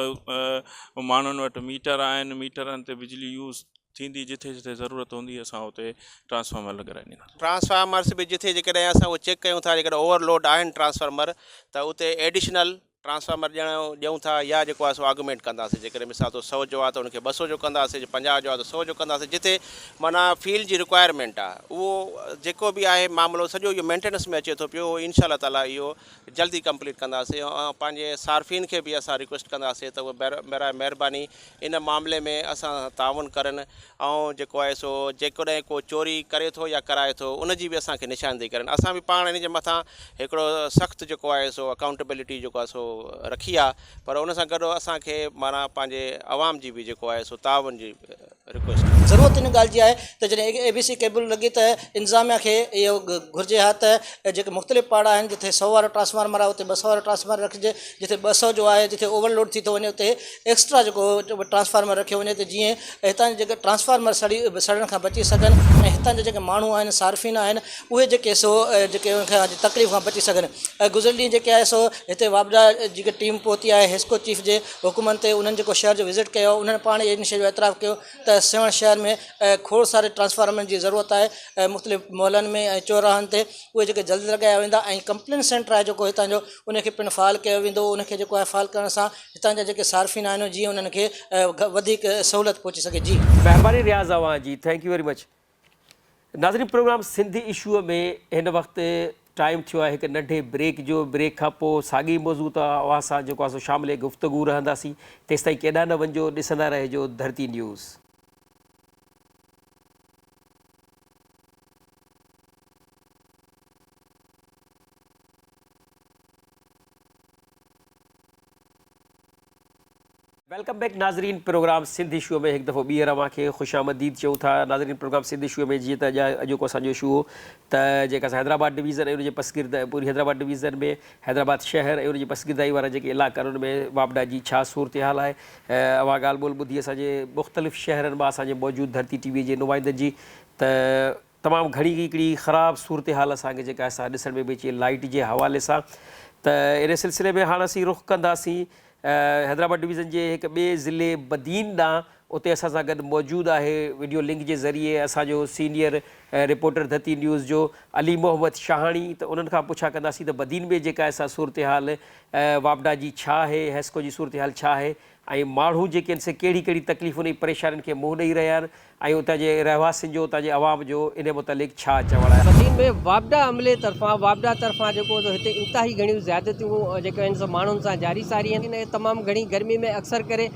माण्हुनि वटि मीटर आहिनि, मीटरनि ते बिजली यूज़ थींदी, जिथे जिथे ज़रूरत हूंदी असां उते ट्रांसफार्मर लॻाए ॾींदासीं। ट्रांसफार्मर्स बि जिथे जेकॾहिं असां उहो चेक कयूं था, जेकॾहिं ओवरलोड आहिनि ट्रांसफार्मर त उते एडिशनल ट्रांसफार्मर ॾियूं था या जेको आहे सो आर्गुमेंट कंदासीं। जेकॾहिं मिसाल तो 100 जो आहे त उनखे 200 जो कंदासीं, 50 जो आहे त 100 जो कंदासीं। जिथे माना फील्ड जी रिक्वायरमेंट आहे उहो जेको बि आहे मामिलो सॼो इहो मेंटेनेंस में अचे थो पियो, इंशाअल्लाह ताला इहो जल्दी कंप्लीट कंदासीं। ऐं पंहिंजे सार्फिन खे बि असां रिक्वेस्ट कंदासीं त उहे बराए महिरबानी इन मामले में असां ताउन करनि। ऐं जेको आहे सो जेकॾहिं को चोरी करे थो या कराए थो उनजी बि असांखे निशानदेही करनि। असां बि पाण इन जे मथां हिकिड़ो सख़्तु जेको आहे सो अकाउंटेबिलिटी जेको आहे सो रखी आहे, पर उन सां गॾु असांखे माना पंहिंजे आवाम जी बि जेको आहे सो ताउन जी रिक्वेस्ट। ज़रूरत इन ॻाल्हि जी आहे त जॾहिं ABC केबल लॻी त इंतिज़ामिया खे इहो घुरिजे हा त जेके मुख़्तलिफ़ पाड़ा आहिनि, जिथे 100 वारो ट्रांसफार्मर आहे उते 200 वारो ट्रांसफार्मर रखिजे, जिथे 200 जो आहे जिथे ओवरलोड थी थो वञे उते एक्स्ट्रा जेको ट्रांसफार्मर रखियो वञे त जीअं हितां जेके ट्रांसफार्मर सड़ण खां बची सघनि ऐं हितां जा जेके माण्हू आहिनि, सार्फिन आहिनि, उहे जेके सो जेके उनखां तकलीफ़ खां बची सघनि। गुज़िरियल ॾींहुं जेके आहे सो हिते वापडा जेके टीम पहुती आहे हेस्को चीफ जे हुकुमनि ते, उन्हनि जेको शहर जो विज़िट कयो, उन्हनि पाण इन शइ जो एतिराफ़ कयो त सेवण शहर में खोड़ सारे ट्रांसफार्मरनि जी ज़रूरत आहे मुख़्तलिफ़ मॉलनि में ऐं चौराहनि ते, उहे जेके जल्दी लॻाया वेंदा। ऐं कंप्लेन सेंटर आहे जेको हितां जो उनखे पिणु फ़ाल कयो वेंदो। उनखे जेको आहे फ़ाल करण सां हितां जा जेके सार्फिन आहिनि जीअं उन्हनि खे वधीक सहूलियत पहुची सघे। जी महिरबानी रियाज़ अवां जी, थैंक यू वेरी मच। नाज़रीन, प्रोग्राम सिंधी इशूअ में हिन वक़्तु टाइम थियो आहे हिकु नंढे ब्रेक जो। ब्रेक खां पोइ साॻी मौज़ू त अवां सां जेको आहे सो शामिल गुफ़्तगू रहंदासीं। तेसिताईं केॾा न वञिजो, ॾिसंदा रहिजो धरती न्यूज़। वेलकम बैक नाज़रीन, प्रोग्राम सिंधी इशू में हिकु दफ़ो ॿीहर अवां खे ख़ुशि आमदीद चऊं था। नाज़रीन, प्रोग्राम सिंधी इशू में जीअं त अॼोको असांजो इशू हो त जेका असां हैदराबाद डिवीज़न ऐं उनजे पसगिर्द पूरी हैदराबाद डिवीज़न में हैदराबाद शहर ऐं उनजी पसगिरदाई वारा जेके इलाइक़ा आहिनि उनमें वापडा जी छा सूरत हाल आहे। अवां ॻाल्हि ॿोल ॿुधी असांजे मुख़्तलिफ़ शहरनि मां असांजे मौजूदु धरती TV जे नुमाइंदनि जी त तमामु घणी हिकिड़ी ख़राबु सूरत हाल असांखे जेका असां ॾिसण में बि अचे लाइट जे हवाले सां। त इन सिलसिले में हाणे असीं रुख़ कंदासीं हैदराबाद डिवीज़न जे हिकु ॿिए ज़िले बदीन ॾांहुं। उते असां सां गॾु मौजूदु आहे वीडियो लिंक जे ज़रिए असांजो सीनियर रिपोर्टर धरती न्यूज़ जो अली मोहम्मद शाहाणी। त उन्हनि खां पुछा कंदासीं त बदीन में जेका असां सूरत हाल वापडा जी छा आहे, हेस्को जी सूरत हाल छा आहे ऐं माण्हू जेके आहिनि से कहिड़ी कहिड़ी तकलीफ़ुनि ऐं परेशानियुनि खे मुंहुं ॾेई रहिया आहिनि ऐं उतां जे रहवासियुनि जो, उतां जे आवाम जो इन मुतलिक़ छा चवणु आहे। बदीन में वापडा अमले तरफ़ां जेको हिते इंतिहाई घणियूं ज़्यादतियूं जेके आहिनि सो माण्हुनि सां जारी सारी आहिनि। तमामु घणी गर्मी में अक्सर करे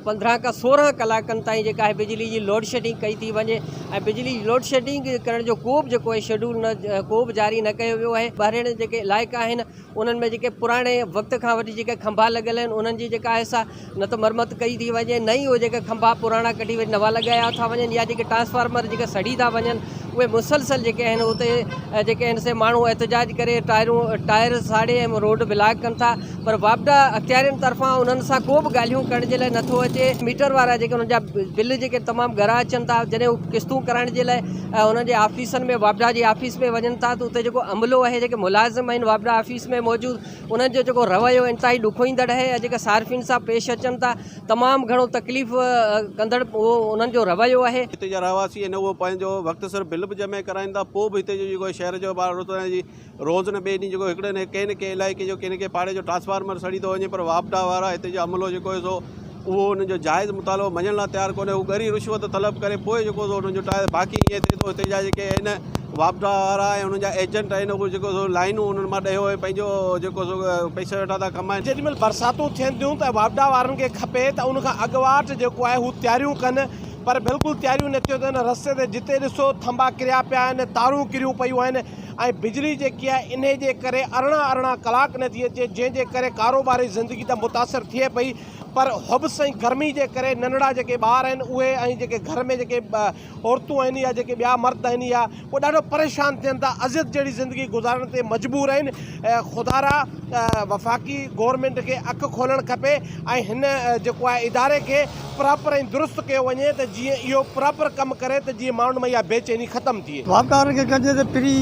15 खां 16 कलाकनि ताईं जेका आहे बिजली जी लोड शेडिंग कई थी वञे ऐं बिजली लोड शेडिंग करण जो को बि जेको आहे शेड्यूल को बि जारी न कयो वियो आहे। ॿाहिरि जेके इलाइक़ा आहिनि उन्हनि में जेके पुराणे वक़्त खां वठी जेके खंभा लॻियल आहिनि उन्हनि जी जेका आहे सा न त मरमत कई थी वञे, न ई उहे जेके खंभा पुराणा कढी वरी नवां लॻाया था वञनि या जेके ट्रांसफार्मर जेके सड़ी था वञनि उहे मुसलसल जेके आहिनि उते जेके आहिनि से माण्हू एहतजाज करे टायर साड़े ऐं रोड ब्लॉक कनि था। पर वापडा अख़्तियारियुनि तरफ़ां उन्हनि सां को बि ॻाल्हियूं करण जे लाइ नथो अचे। मीटर वारा जेके उन्हनि जा बिल जेके तमामु घरा अचनि था, जॾहिं उहे क़िस्तूं कराइण जे लाइ उन्हनि जे ऑफ़िसनि में वापडा जी ऑफ़िस में वञनि था त उते जेको अमलो आहे, जेके मुलाज़िम आहिनि वापडा ऑफ़िस में मौजूदु, उन्हनि जो जेको रवैयो इंतिहाई ॾुखोईंदड़ आहे ऐं जेके सार्फिन सां पेश अचनि था तमामु घणो तकलीफ़ कंदड़ उहो उन्हनि जो रवैयो आहे। हिते जा रहवासी आहिनि उहो पंहिंजो वक़्तु सर बिल बि जमा कराईंदा, पोइ बि हिते जो जेको शहर जो रोज़ न ॿिए ॾींहुं जेको हिकिड़े न कंहिं इलाइक़े जो कंहिं पाड़े जो ट्रांसफार्मर सड़ी थो वञे, पर वापडा वारा हिते जो अमलो जेको आहे सो उहो हुनजो जाइज़ मुतालो मञण लाइ तयारु कोन्हे। हू ॻरी रिश्वत तलब करे पोइ जेको हुनजो टायर बाक़ी ईअं थिए थो। हिते जा जेके आहिनि वापडा वारा ऐं हुननि जा एजेंट आहिनि उहे जेको सो लाइनूं उन्हनि मां ॾेयो पंहिंजो जेको सो पैसा वेठा था कमाइनि। जेॾीमहिल बरसातूं थियनि थियूं त वापडा वारनि खे खपे त उनखां अॻुवाट जेको आहे हू तयारियूं कनि पर बिल्कुलु तयारियूं न थियूं अथनि। रस्ते ते जिते ॾिसो थंबा किरिया पिया आहिनि, तारूं किरियूं पियूं आहिनि ऐं बिजली जेकी आहे इन जे करे अरिड़हं कलाक नथी अचे, जंहिंजे करे कारोबारी ज़िंदगी त मुतासिर थिए पई। पर हुब्स ऐं गर्मी जे करे नंढड़ा जेके ॿार आहिनि उहे ऐं जेके घर में जेके औरतूं आहिनि या जेके ॿिया मर्द आहिनि या उहे ॾाढो परेशान थियनि था, अज़ियत जहिड़ी ज़िंदगी गुज़ारण ते मजबूर आहिनि। ख़ुदारा वफ़ाक़ी गवर्नमेंट खे अखि खोलणु खपे ऐं हिन जेको आहे इदारे खे प्रॉपर ऐं दुरुस्त कयो वञे त जीअं इहो प्रॉपर कमु करे त जीअं माण्हुनि में इहा बेचैनी ख़तमु थिए। वापदार खे कजे त प्री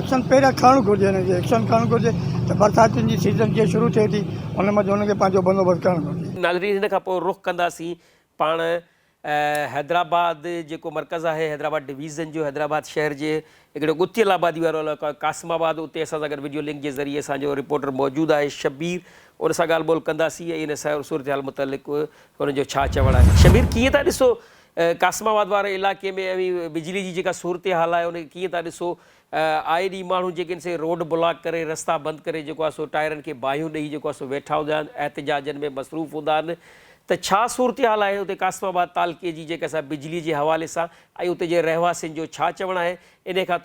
एक्शन पहिरियां खणणु घुरिजे, हिनखे एक्शन खणणु घुरिजे त बरसातियुनि जी सीज़न जीअं शुरू थिए थी उन महिल हुनखे पंहिंजो बंदोबस्तु करणु घुरिजे। नाज़रीन हिन खां पोइ रुख़ कंदासीं पाण हैदराबाद जेको मर्कज़ आहे, हैदराबाद डिवीज़न जो, हैदराबाद शहर जे हिकिड़ो ॻुथियल आबादी वारो इलाइक़ो आहे कासिमाबाद। उते असां सां गॾु वीडियो लिंक जे ज़रिए असांजो रिपोर्टर मौजूदु आहे शबीर, उन सां ॻाल्हि ॿोल कंदासीं ऐं इन सूरत हाल मुतलिक़ हुनजो छा चवणु आहे। शबीर, कीअं था ॾिसो कासिमाबाद वारे इलाइक़े में ऐं बिजली जी जेका सूरत हाल आहे उन कीअं था ॾिसो? आए ॾींहुं माण्हू जेके से रोड ब्लॉक करे, रस्ता बंदि करे जेको आहे सो टायरनि खे बाहियूं ॾेई जेको आहे सो वेठा हूंदा आहिनि, एहतिजाजनि में मसरूफ़ हूंदा आहिनि। त छा सूरत हाल आहे उते कासिमाबाद तालुके जी जेका असां बिजली जे हवाले सां ऐं उते जे रहवासियुनि जो छा चवणु आहे, इन खां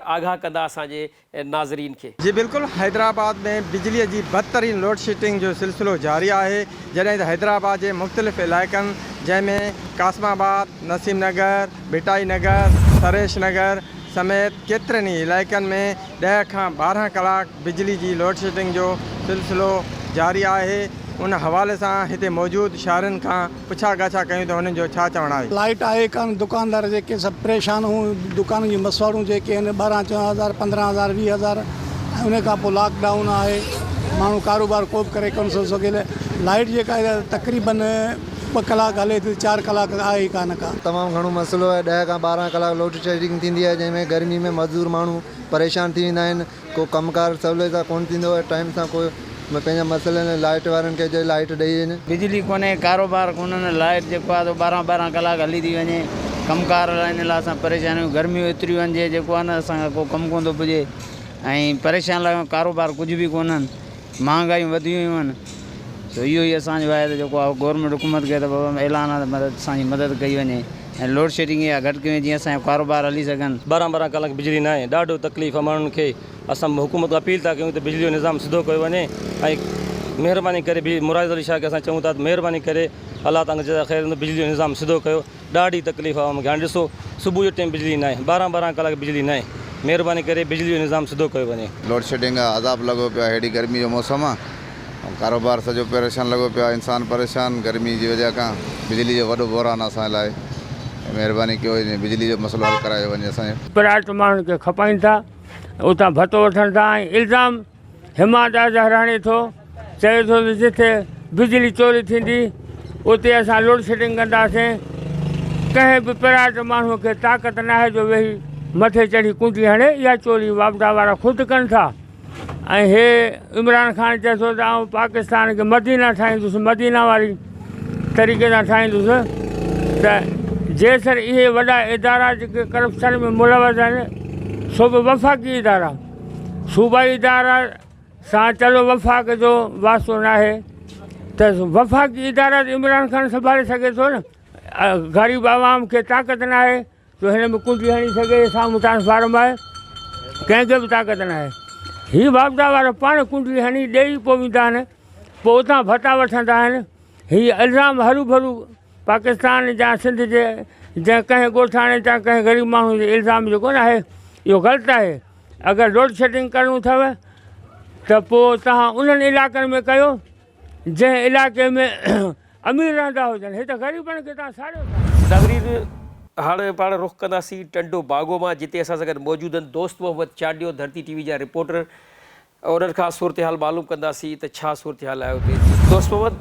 आगाह कंदा असांजे नाज़रीन खे। जी बिल्कुलु, हैदराबाद में बिजलीअ जी बदतरीन लोड शेडिंग जो सिलसिलो जारी आहे। जॾहिं त हैदराबाद जे मुख़्तलिफ़ इलाइक़नि जंहिंमें कासिमाबाद, नसीम नगर, भिटाई नगर, सरेश नगर समेत केतिरनि ई इलाइक़नि में 10 खां 12 कलाक बिजली जी लोड शेडिंग जो सिलसिलो जारी आहे। उन हवाले सां हिते मौजूदु शहरनि खां पुछा ॻाछा कयूं त हुननि जो छा चवणु आहे। लाइट आहे कान, दुकानदार जेके सभु परेशान हूं, दुकान जी मसवाड़ूं जेके आहिनि 12-14 हज़ार, 15,000, 20,000 ऐं उन खां पोइ लॉकडाउन आहे, माण्हू कारोबार को बि करे कोन थो सघे। लाइट जेका आहे तक़रीबन 2 कलाक हले थी, 4 कलाक आहे ई कान का। तमामु घणो मसइलो आहे। 10 खां 12 कलाक लोड शेडिंग थींदी आहे, जंहिंमें गर्मी में मज़दूर माण्हू परेशान थी वेंदा आहिनि। को कमुकारु सवले सां कोन्ह थींदो आहे, टाइम सां कोई पंहिंजा मसइलनि लाइट वारनि खे लाइट ॾेई वञे। बिजली कोन्हे, कारोबार कोन्हनि, लाइट जेको आहे 12-12 कलाक हली थी वञे। कमुकार इन लाइ असां परेशान आहियूं। गर्मियूं एतिरियूं आहिनि जे जेको आहे न असांखे को कमु कोन थो पुॼे ऐं परेशान लॻूं, कारोबार कुझु बि कोन्हनि, महांगायूं वधी वियूं आहिनि। त इहो ई असांजो आहे त जेको आहे गवर्नमेंट हुकूमत खे त ऐलान आहे त मदद असांजी मदद कई वञे ऐं लोड शेडिंग इहा घटि कयूं जीअं असांजो कारोबार हली सघनि। 12 कलाक बिजली न आहे, ॾाढो तकलीफ़ आहे माण्हुनि खे। असां हुकूमत खां अपील था कयूं त बिजली जो निज़ाम सिधो कयो वञे ऐं महिरबानी करे मुराद अली शाह खे असां चऊं था त महिरबानी करे अलाह तव्हांखे जज़ा ख़ैर बिजली जो निज़ाम सिधो कयो। ॾाढी तकलीफ़ आहे मूंखे। हाणे ॾिसो सुबुह जो टाइम बिजली न आहे, 12 कलाक बिजली न आहे। महिरबानी करे बिजली जो निज़ाम सिधो कयो वञे। लोड शेडिंग आहे, अज़ाब लॻो पियो आहे, हेॾी गर्मी जो मौसम आहे, कारोबार सॼो परेशान लॻो पियो आहे, इंसान परेशान गर्मी जी वजह खां। बिजली जो वॾो बहरान असां लाइ, महिरबानी कयो बिजली जो मसइलो हल करायो वञे असांजो। प्राइवेट माण्हुनि खे खपाइनि था, उतां भतो वठनि था ऐं इल्ज़ाम हिमायत हराणे थो, चए थो त जिथे बिजली चोरी थींदी उते असां लोड शेडिंग कंदासीं। कंहिं बि प्राइवेट माण्हूअ खे ताक़त न आहे जो वेही मथे चढ़ी कुंडी हणे। इहा चोरी वापदा वारा ख़ुदि कनि था ऐं हे इमरान ख़ान चए थो त आउं पाकिस्तान खे मदीना ठाहींदुसि, मदीना वारी तरीक़े सां ठाहींदुसि। त जेसर इहे वॾा इदारा जेके करप्शन में मुलवज़ आहिनि, सो बि वफ़ाक़ी इदारा, सूबाई इदारा सां चलो वफ़ाक़ जो वास्तो न आहे त वफ़ाक़ी इदारा इमरान ख़ान संभाले सघे थो न। ग़रीब आवाम खे ताक़त न आहे जो हिन में कुंडी हणी सघे, साम्हूं ट्रांसफार्म आहे, कंहिंखे बि ताक़त न आहे। हीअ वापदा वारा पाण कुंडी हणी ॾेई पोइ वेंदा आहिनि, पोइ उतां भता वठंदा आहिनि। हीअ इल्ज़ाम हरू भरू पाकिस्तान जा सिंध जे जंहिं कंहिं ॻोठाणे जा कंहिं ग़रीब माण्हू जे इल्ज़ाम जेको न आहे इहो ग़लति आहे। अगरि लोड शेडिंग करिणो अथव त पोइ तव्हां उन्हनि इलाइक़नि में कयो जंहिं इलाइक़े में अमीर रहंदा हुजनि। हिते ग़रीबनि खे तव्हां साड़ियो था। नाज़रीन, हाणे पाण रुख़ कंदासीं टंडो बागो मां, जिते असां सां गॾु मौजूदु आहिनि दोस्त मोहम्मद चांडियो, धरती टीवी जा रिपोर्टर। उन्हनि खां सूरत हाल मालूम कंदासीं त छा सूरत हाल आहे उते। दोस्त मोहम्मद,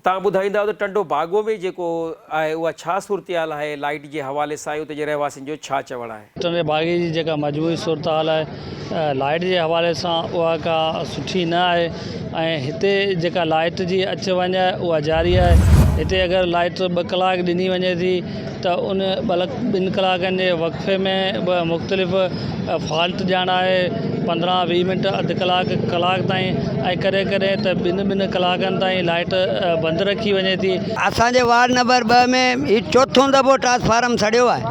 तव्हां ॿुधाईंदा त टंडो बागो में जेको आहे उहा छा सूरत हाल आहे लाइट जे हवाले सां, उते जे रहवासियुनि जो छा चवणु आहे? टंडे बागे जी जेका मजमूई सूरत हाल आहे लाइट जे हवाले सां उहा का सुठी न आहे ऐं हिते जेका लाइट जी अच वञ आहे उहा जारी आहे। हिते अगरि लाइट 2 कलाक ॾिनी वञे थी त उन 2 कलाकनि जे वक़फ़े में मुख़्तलिफ़ फॉल्ट ॼाण आहे, 15-20 मिंट अधु कलाक ताईं ऐं करे त ॿिनि कलाकनि ताईं लाइट बंदि रखी वञे थी। असांजे वार्ड नंबर 2 में ही चौथों दफ़ो ट्रांसफार्म सड़ियो आहे,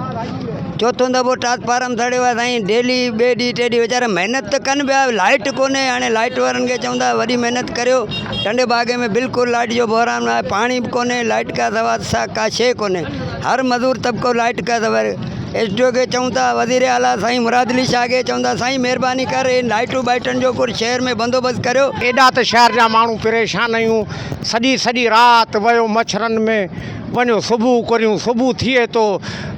चौथों दफ़ो ट्रांसफार्म सड़ियो आहे साईं। डेली ॿिए ॾींहुं टे ॾींहुं वीचारा महिनत त कनि पिया, लाइट कोन्हे। हाणे लाइट वारनि खे चवंदा वरी महिनत करियो। टंडे बागे में बिल्कुलु लाइट जो बहरान आहे, पाणी बि कोन्हे, लाइट का सवा का शइ कोन्हे। हर मज़दूर तबिको लाइट का सवार एसडीओ खे चऊं था, वज़ीर आला साईं मुराद अली शाह खे चऊं था साईं महिरबानी कर लाइटूं बाइटनि जो कुझु शहर में बंदोबस्तु करियो। एॾा त शहर जा माण्हू परेशान आहियूं, सॼी राति वियो मच्छरनि में, वञो सुबुह करियूं, सुबुह थिए थो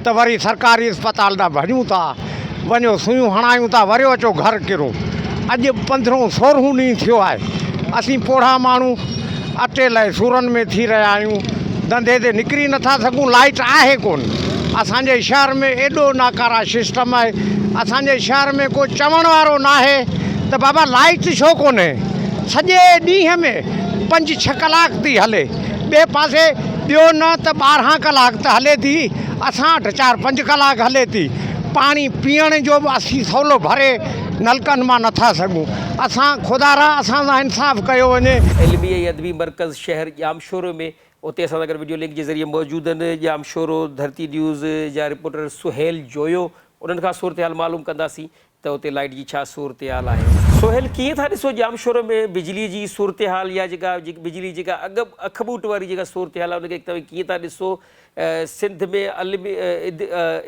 त वरी सरकारी अस्पताल ॾांहुं भॼूं था, वञो सुयूं हणायूं था, वरी अचो घर किरो। अॼु 15-16 ॾींहं थियो आहे, असीं पोढ़ा माण्हू अटे लाइ सूरनि में थी रहिया आहियूं, धंधे ते निकिरी नथा सघूं, लाइट आहे कोन। असांजे शहर में एॾो नाकारा सिस्टम आहे, असांजे शहर में को चवण वारो न आहे त बाबा लाइट छो कोन्हे। सॼे ॾींहं में 5-6 कलाक थी हले, ॿिए पासे ॿियो न त 12 कलाक त हले थी, असां वटि 4-5 कलाक हले थी। पाणी पीअण जो बि असीं सवलो भरे नलकनि मां नथा सघूं। असां ख़ुदा असां सां इंसाफ़ कयो वञे। इल्मी ऐं अदबी मर्कज़ शहर जामशोरो में उते असां सां गॾु वीडियो लिंक जे ज़रिए मौजूदु आहिनि जामशोरो धरती न्यूज़ जा रिपोर्टर सुहेल जोयो। उन्हनि खां सूरत हाल मालूम कंदासीं त उते लाइट जी छा सूरत हाल आहे। सुहेल, कीअं था ॾिसो जामशोरो में बिजली जी सूरत हाल या जेका बिजली जेका अखबूट वारी जेका सूरत हाल आहे उनखे तव्हां कीअं था ॾिसो? सिंध में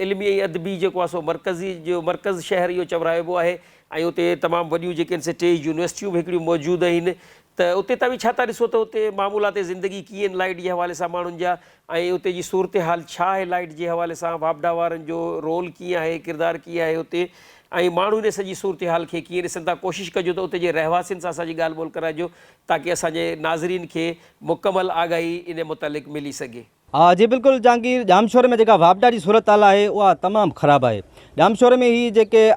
इल्मी ऐं अदबी जेको आहे सो मर्कज़ी शहर इहो चवराइबो आहे ऐं उते तमामु वॾियूं जेके आहिनि से 3 यूनिवर्सिटियूं बि हिकिड़ियूं मौजूदु आहिनि। त उते तव्हां बि छा था ॾिसो त उते मामूलात ज़िंदगी कीअं आहिनि लाइट जे हवाले सां माण्हुनि जा, ऐं उते जी सूरत हाल छा आहे लाइट जे हवाले सां? वापडा वारनि जो रोल कीअं आहे, किरदारु कीअं आहे उते, ऐं माण्हू इन सॼी सूरत हाल खे कीअं ॾिसनि था? कोशिशि कजो त उते जे रहवासियुनि सां असांजी ॻाल्हि ॿोल कराइजो ताकी असांजे नाज़रीन खे मुकमल आगाही इन मुतालिक़ मिली सघे। हाँ जी बिल्कुलु जहांगीर, जामशोर में जेका वापडा जी सूरत हाल आहे उहा तमामु ख़राबु आहे। जामशोर में ही जेके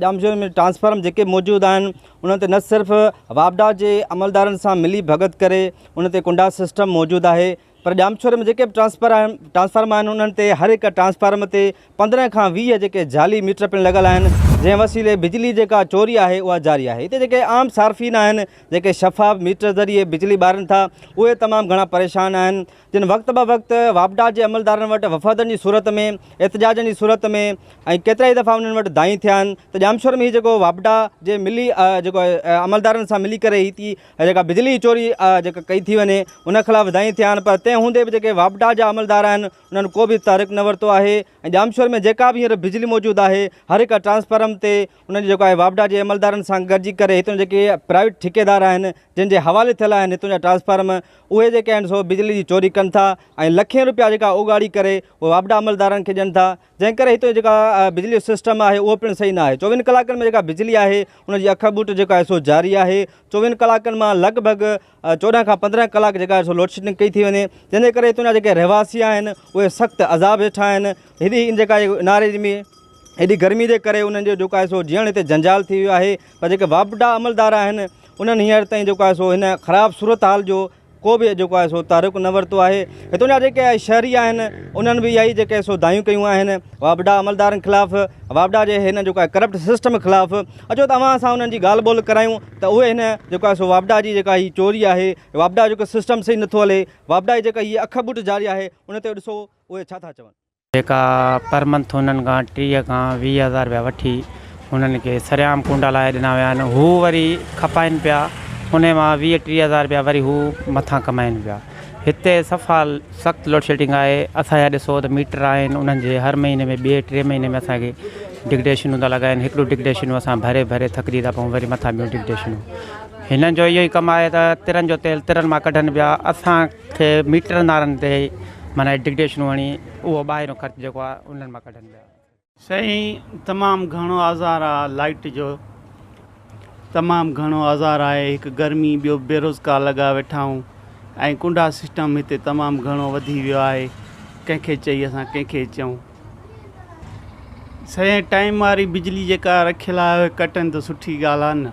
जामशोर में ट्रांसफार्म जेके मौजूदु आहिनि उन ते न सिर्फ़ु वापडा जे अमलदारनि सां मिली भगत करे उन ते कुंडा सिस्टम मौजूदु आहे, पर जामशोर में जेके बि ट्रांसफार्म आहिनि उन्हनि ते हर हिकु ट्रांसफार्म ते 15 खां 20 जेके जाली मीटर पिणु लॻल आहिनि, जंहिं वसीले बिजली जेका चोरी आहे उहा जारी आहे। हिते जेके आम सार्फ़ीन आहिनि जेके शफ़ाफ़ मीटर ज़रिए बिजली ॿारनि था उहे तमामु घणा परेशान आहिनि, जिन वक़्त ब वक़्तु वापडा जे अमलदारनि वटि वफ़ादनि जी सूरत में, एहतिजाजनि जी सूरत में ऐं केतिरा ई दफ़ा उन्हनि वटि दाई थिया आहिनि त जामशोर में ही जेको वापडा जे मिली जेको अमलदारनि सां मिली करे ही थी जेका बिजली चोरी जेका कई थी वञे उन ख़िलाफ़ु दाई थिया आहिनि, पर तंहिं हूंदे बि जेके वापडा जा अमलदार आहिनि उन्हनि को बि तहरीक न वरितो आहे। ऐं जामशोर में जेका बि हींअर बिजली मौजूदु आहे हर हिकु ट्रांसफार्म ते उन्हनि जेको आहे वापडा जे अमलदारनि सां गॾिजी करे हितां जेके प्राइवेट ठेकेदार आहिनि जंहिंजे हवाले थियल आहिनि हितां जा ट्रांसफार्म, उहे जेके आहिनि सो बिजली जी चोरी कनि था ऐं लखें रुपया जेका उगाड़ी करे उहे वापडा अमलदारनि खे ॾियनि था, जंहिं करे हिते जेका बिजली जो सिस्टम आहे उहो पिणु सही न आहे। 24 कलाकनि में जेका बिजली आहे उनजी अखबूट जेका आहे सो जारी आहे। 24 कलाकनि मां लॻभॻि 14 खां 15 कलाक जेका आहे सो लोड शेडिंग कई थी वञे, जंहिंजे करे हितां जा जेके रहवासी आहिनि उहे सख़्तु अज़ाब हेठां आहिनि। हेॾी जेका नारे में हेॾी गर्मी जे करे उन्हनि जो जेको आहे सो जीअण हिते जंजाल थी वियो आहे, पर जेके वापडा अमलदार आहिनि उन्हनि हींअर ताईं जेको आहे सो हिन ख़राबु सूरत हाल जो को बि जेको आहे सो तारीख़ न वरितो आहे। हितां जा जेके शहरी आहिनि उन्हनि बि इहा ई जेके सो दायूं कयूं आहिनि वापडा अमलदारनि ख़िलाफ़ु, वापडा जे हिन जेको आहे करप्ट सिस्टम ख़िलाफ़ु। अचो तव्हां सां उन्हनि जी ॻाल्हि ॿोल करायूं त उहे हिन जेको आहे सो वापडा जी जेका हीअ चोरी आहे, वापडा जेको सिस्टम सही नथो हले, वापडा जी जेका हीअ अखबूट जारी आहे उन ते ॾिसो उहे छा था चवनि। जेका पर मंथ हुननि खां 30 खां 20 हज़ार रुपया वठी हुननि खे सरियाम कुंडा लाइ ॾिना विया आहिनि, हू वरी खपाइनि पिया, उन मां 20-30 हज़ार रुपया वरी हू मथां कमाइनि पिया। हिते सफ़ा सख़्तु लोड शेडिंग आहे। असांजा ॾिसो त मीटर आहिनि उन्हनि जे हर महीने में 2-3 महीने में असांखे डिगडेशनूं था लॻाइनि, हिकिड़ो डिगडेशनूं असां भरे थकिजी था पऊं, वरी मथां ॿियूं डिगडेशनूं। हिननि जो इहो ई कमु आहे त तिरनि जो तेल तिरनि मां कढनि पिया, असांखे मीटरदारनि ते माना डिगडेशनूं हणी उहो ॿाहिरों ख़र्चु जेको आहे उन्हनि मां कढनि पिया। साईं तमामु घणो आज़ार आहे, लाइट जो तमामु घणो आज़ार आहे। हिकु गर्मी, ॿियो बेरोज़गार लॻा वेठा आहियूं ऐं कुंडा सिस्टम हिते तमामु घणो वधी वियो आहे। कंहिंखे चई असां कंहिंखे चऊं, सॼे टाइम वारी बिजली जेका रखियलु आहे कटनि त सुठी ॻाल्हि आहे न।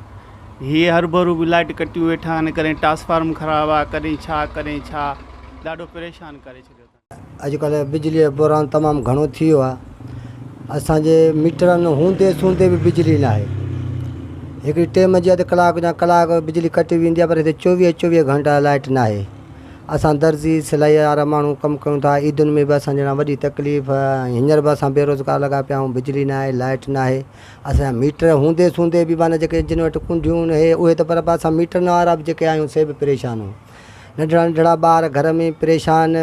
हीअ हरू बि लाइट कटियूं वेठा आहिनि, कॾहिं ट्रांसफार्म ख़राबु आहे, कॾहिं छा ॾाढो परेशान करे छॾियो। अॼुकल्ह बिजलीअ जो बहिरान तमामु घणो थी वियो आहे। असांजे मीटरनि हूंदे सूंदे बि बिजली न आहे। हिकिड़ी टाइम जी अधु कलाक या कलाक बिजली कटी वेंदी आहे, पर हिते 24 घंटा लाइट न आहे। असां दर्जी सिलाई वारा माण्हू कमु कयूं था, ईदुनि में बि असां ॼणा वॾी तकलीफ़। हींअर बि असां बेरोज़गार लॻा पिया आहियूं, बिजली न आहे, लाइट न आहे। असांजा मीटर हूंदे सूंदे बि माना जेके जिन वटि कुंडियूं हे उहे त, पर असां मीटरनि वारा बि जेके आहियूं से बि परेशान आहियूं। नंढड़ा नंढड़ा ॿार घर में परेशान,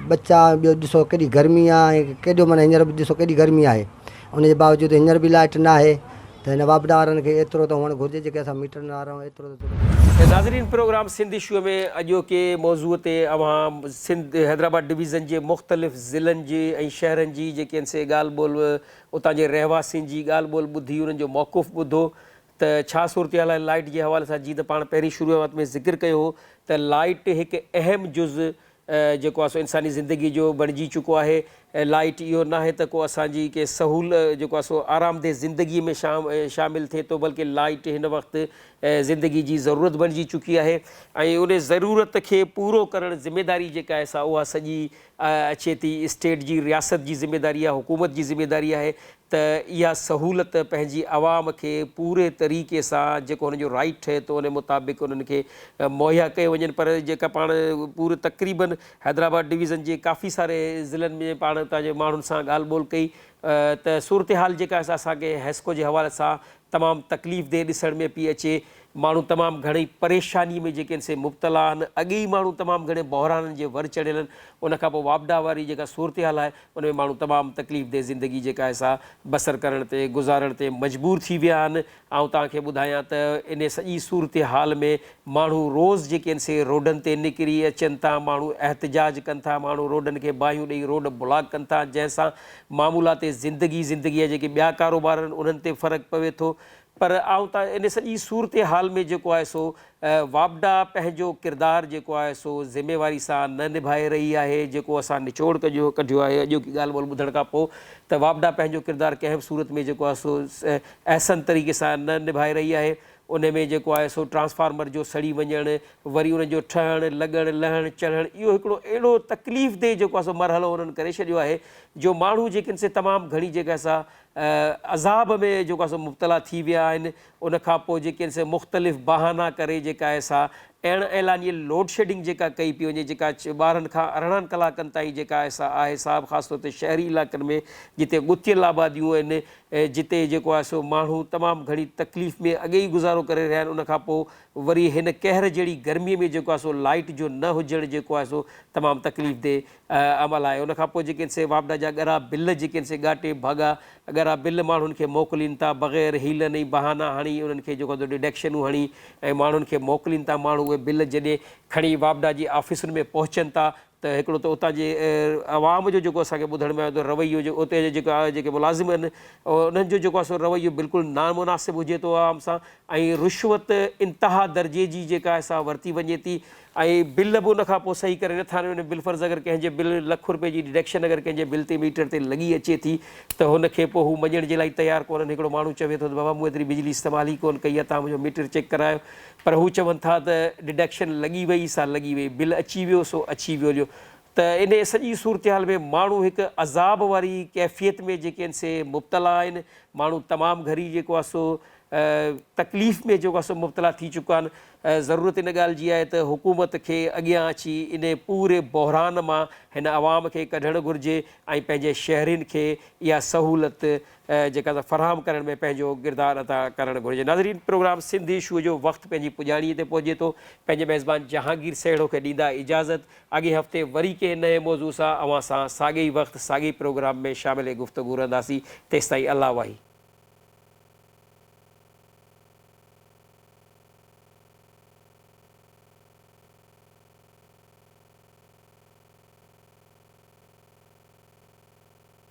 बच्चा। ॿियो ॾिसो केॾी गर्मी आहे, केॾो माना हींअर बि ॾिसो केॾी गर्मी आहे, उनजे बावजूदि हींअर बि लाइट न आहे। त हिन वापडा वारनि खे एतिरो त हुअणु घुरिजे, जेके असां मीटरनि वारा आहियूं एतिरो त। नाज़रीन, प्रोग्राम सिंध इशू में अॼोके मौज़ूअ ते अवां सिंध हैदराबाद डिवीज़न जे मुख़्तलिफ़ ज़िलनि जी ऐं शहरनि जी जेके आहिनि से ॻाल्हि ॿोल, उतां जे रहवासियुनि जी ॻाल्हि ॿोल ॿुधी, उन्हनि जो मौक़ुफ़ ॿुधो त छा सूरत हाल आहे लाइट जे हवाले सां। जीअं त पाण पहिरीं शुरूआत में ज़िक्र कयो हो त लाइट हिकु अहम जुज़ जेको आहे सो इंसानी ज़िंदगी जो बणिजी चुको आहे। लाइट इहो न आहे त को असांजी के सहूल जेको आहे सो आरामदेह ज़िंदगीअ में शामिलु थिए थो, बल्कि लाइट हिन वक़्तु ज़िंदगी जी ज़रूरत बणिजी चुकी आहे। ऐं उन ज़रूरत खे पूरो करणु ज़िमेदारी जेका आहे सा उहा सॼी अचे थी स्टेट जी, रियासत जी ज़िमेदारी आहे, हुकूमत जी ज़िमेदारी आहे त इहा सहूलत पंहिंजी आवाम खे पूरे तरीक़े सां जेको हुनजो राइट थिए थो उन मुताबिक़ उन्हनि खे मुहैया कयो वञनि। पर जेका पाण पूरे तक़रीबन हैदराबाद डिवीज़न जे काफ़ी सारे ज़िलनि में पाण उतां जे माण्हुनि सां ॻाल्हि ॿोल कई त सूरत हाल जेका असांखे हैस्को जे हवाले सां तमामु तकलीफ़ देह ॾिसण में पई अचे। माण्हू तमामु घणेई परेशानी में जेके आहिनि से मुब्तला आहिनि। अॻे ई माण्हू तमामु घणे बहिराननि जे वर चढ़ियल आहिनि, उनखां पोइ वापडा वारी जेका सूरत हाल आहे उन में माण्हू तमामु तकलीफ़ देह ज़िंदगी जेका आहे सा बसर करण ते गुज़ारण ते मजबूर थी विया आहिनि। ऐं तव्हांखे ॿुधायां त इन सॼी सूरत हाल में माण्हू रोज़ जेके आहिनि से रोडनि ते निकिरी अचनि था, माण्हू एहतजाज कनि था, माण्हू रोडनि खे बाहियूं ॾेई रोड ब्लॉक कनि था, जंहिंसां मामूलात ज़िंदगीअ जेके ॿिया कारोबार आहिनि उन्हनि ते फ़र्क़ु पवे थो। पर इन सॼी सूरत हाल में जेको आहे सो वापडा पंहिंजो किरदारु जेको आहे सो ज़िम्मेवारी सां न निभाए रही आहे। जेको असां निचोड़ कढियो आहे अॼोकी ॻाल्हि ॿोल ॿुधण खां पोइ त वापडा पंहिंजो किरदारु कंहिं बि सूरत में जेको आहे सो अहसन तरीक़े सां न निभाए रही आहे। उन में जेको आहे सो ट्रांसफार्मर जो सड़ी वञणु, वरी उनजो ठहणु, लॻणु, लहणु, चढ़णु, इहो हिकिड़ो अहिड़ो तकलीफ़ देह जेको आहे सो मरहलो उन्हनि करे छॾियो आहे जो माण्हू जेके आहिनि से तमामु घणी जेका असां अज़ाब में जेको आहे सो मुब्तला थी विया आहिनि। उनखां पोइ जेके आहिनि से मुख़्तलिफ़ बहाना करे जेका आहे सा अहिड़ा ऐलानी लोड शेडिंग जेका कई पई वञे, जेका 12 खां 18 कलाकनि ताईं जेका आहे सा आहे साहब, ख़ासि तौर ते शहरी इलाइक़नि में जिते ॻुथियल आबादियूं आहिनि, जिते जेको आहे सो माण्हू तमामु घणी तकलीफ़ में अॻे ई गुज़ारो करे रहिया आहिनि। उनखां पोइ वरी हिन कहर जहिड़ी गर्मीअ में जेको आहे सो लाइट जो न हुजणु जेको आहे सो तमामु तकलीफ़ देह अमल आहे। उनखां पोइ जेके आहिनि से वापडा जा ॻरा बिल जेके आहिनि से ॻाटे भाॻा ॻरा बिल माण्हुनि खे मोकिलीनि था बग़ैर हीलनि ऐं बहाना हणी, उन्हनि खे जेको आहे डिडक्शनूं हणी ऐं माण्हुनि खे मोकिलीनि था। माण्हू उहे बिल जॾहिं खणी वापडा जी ऑफिसुनि में पहुचनि था त हिकिड़ो त उतां जे आवाम जो जेको असांखे ॿुधण में आयो त रवैयो जो उते जेके मुलाज़िम आहिनि उन्हनि जो जेको आहे सो रवैयो बिल्कुलु नामुनासिबु हुजे थो आवाम सां। ऐं रिश्वत इंतिहा दर्जे जी जेका आहे सा वरिती वञे थी ऐं बिल बि उनखां पोइ सही करे नथा ॾियनि। बिलफर्ज़ अगरि कंहिंजे बिल ₹1,00,000 जी डिडक्शन अगरि कंहिंजे बिल ते मीटर ते लॻी अचे थी त हुनखे पोइ हू मञण जे लाइ तयारु कोन्हनि। हिकिड़ो माण्हू चवे थो त बाबा मूं एतिरी बिजली इस्तेमालु ई कोन कई आहे, तव्हां मुंहिंजो मीटर चेक करायो। पर हू चवनि था त डिडक्शन लॻी वई सा लॻी वई, बिल अची वियो सो अची वियो। त इन सॼी सूरत हाल में माण्हू हिकु अज़ाब वारी कैफ़ियत में जेके आहिनि से मुब्तला आहिनि। माण्हू तमामु घणी जेको आहे सो तकलीफ़ में जेको आहे सो मुब्तला थी चुका आहिनि। ज़रूरत इन ॻाल्हि जी आहे त हुकूमत खे अॻियां अची इन पूरे बहिरान मां हिन आवाम खे कढणु घुरिजे ऐं पंहिंजे शहरियुनि खे इहा सहूलत जेका फ़राहम करण में पंहिंजो किरदारु अदा करणु घुरिजे। नाज़रीन, प्रोग्राम सिंध इशू जो वक़्तु पंहिंजी पुॼाणीअ ते पहुचे थो। पंहिंजे मेज़बान जहांगीर सेड़ो खे ॾींदा इजाज़त। अॻे हफ़्ते वरी कंहिं नए मौज़ू सां अवां सां साॻे ई वक़्तु साॻे प्रोग्राम में शामिल गुफ़्तगू रहंदासीं। तेसिताईं अल्लाह वाही।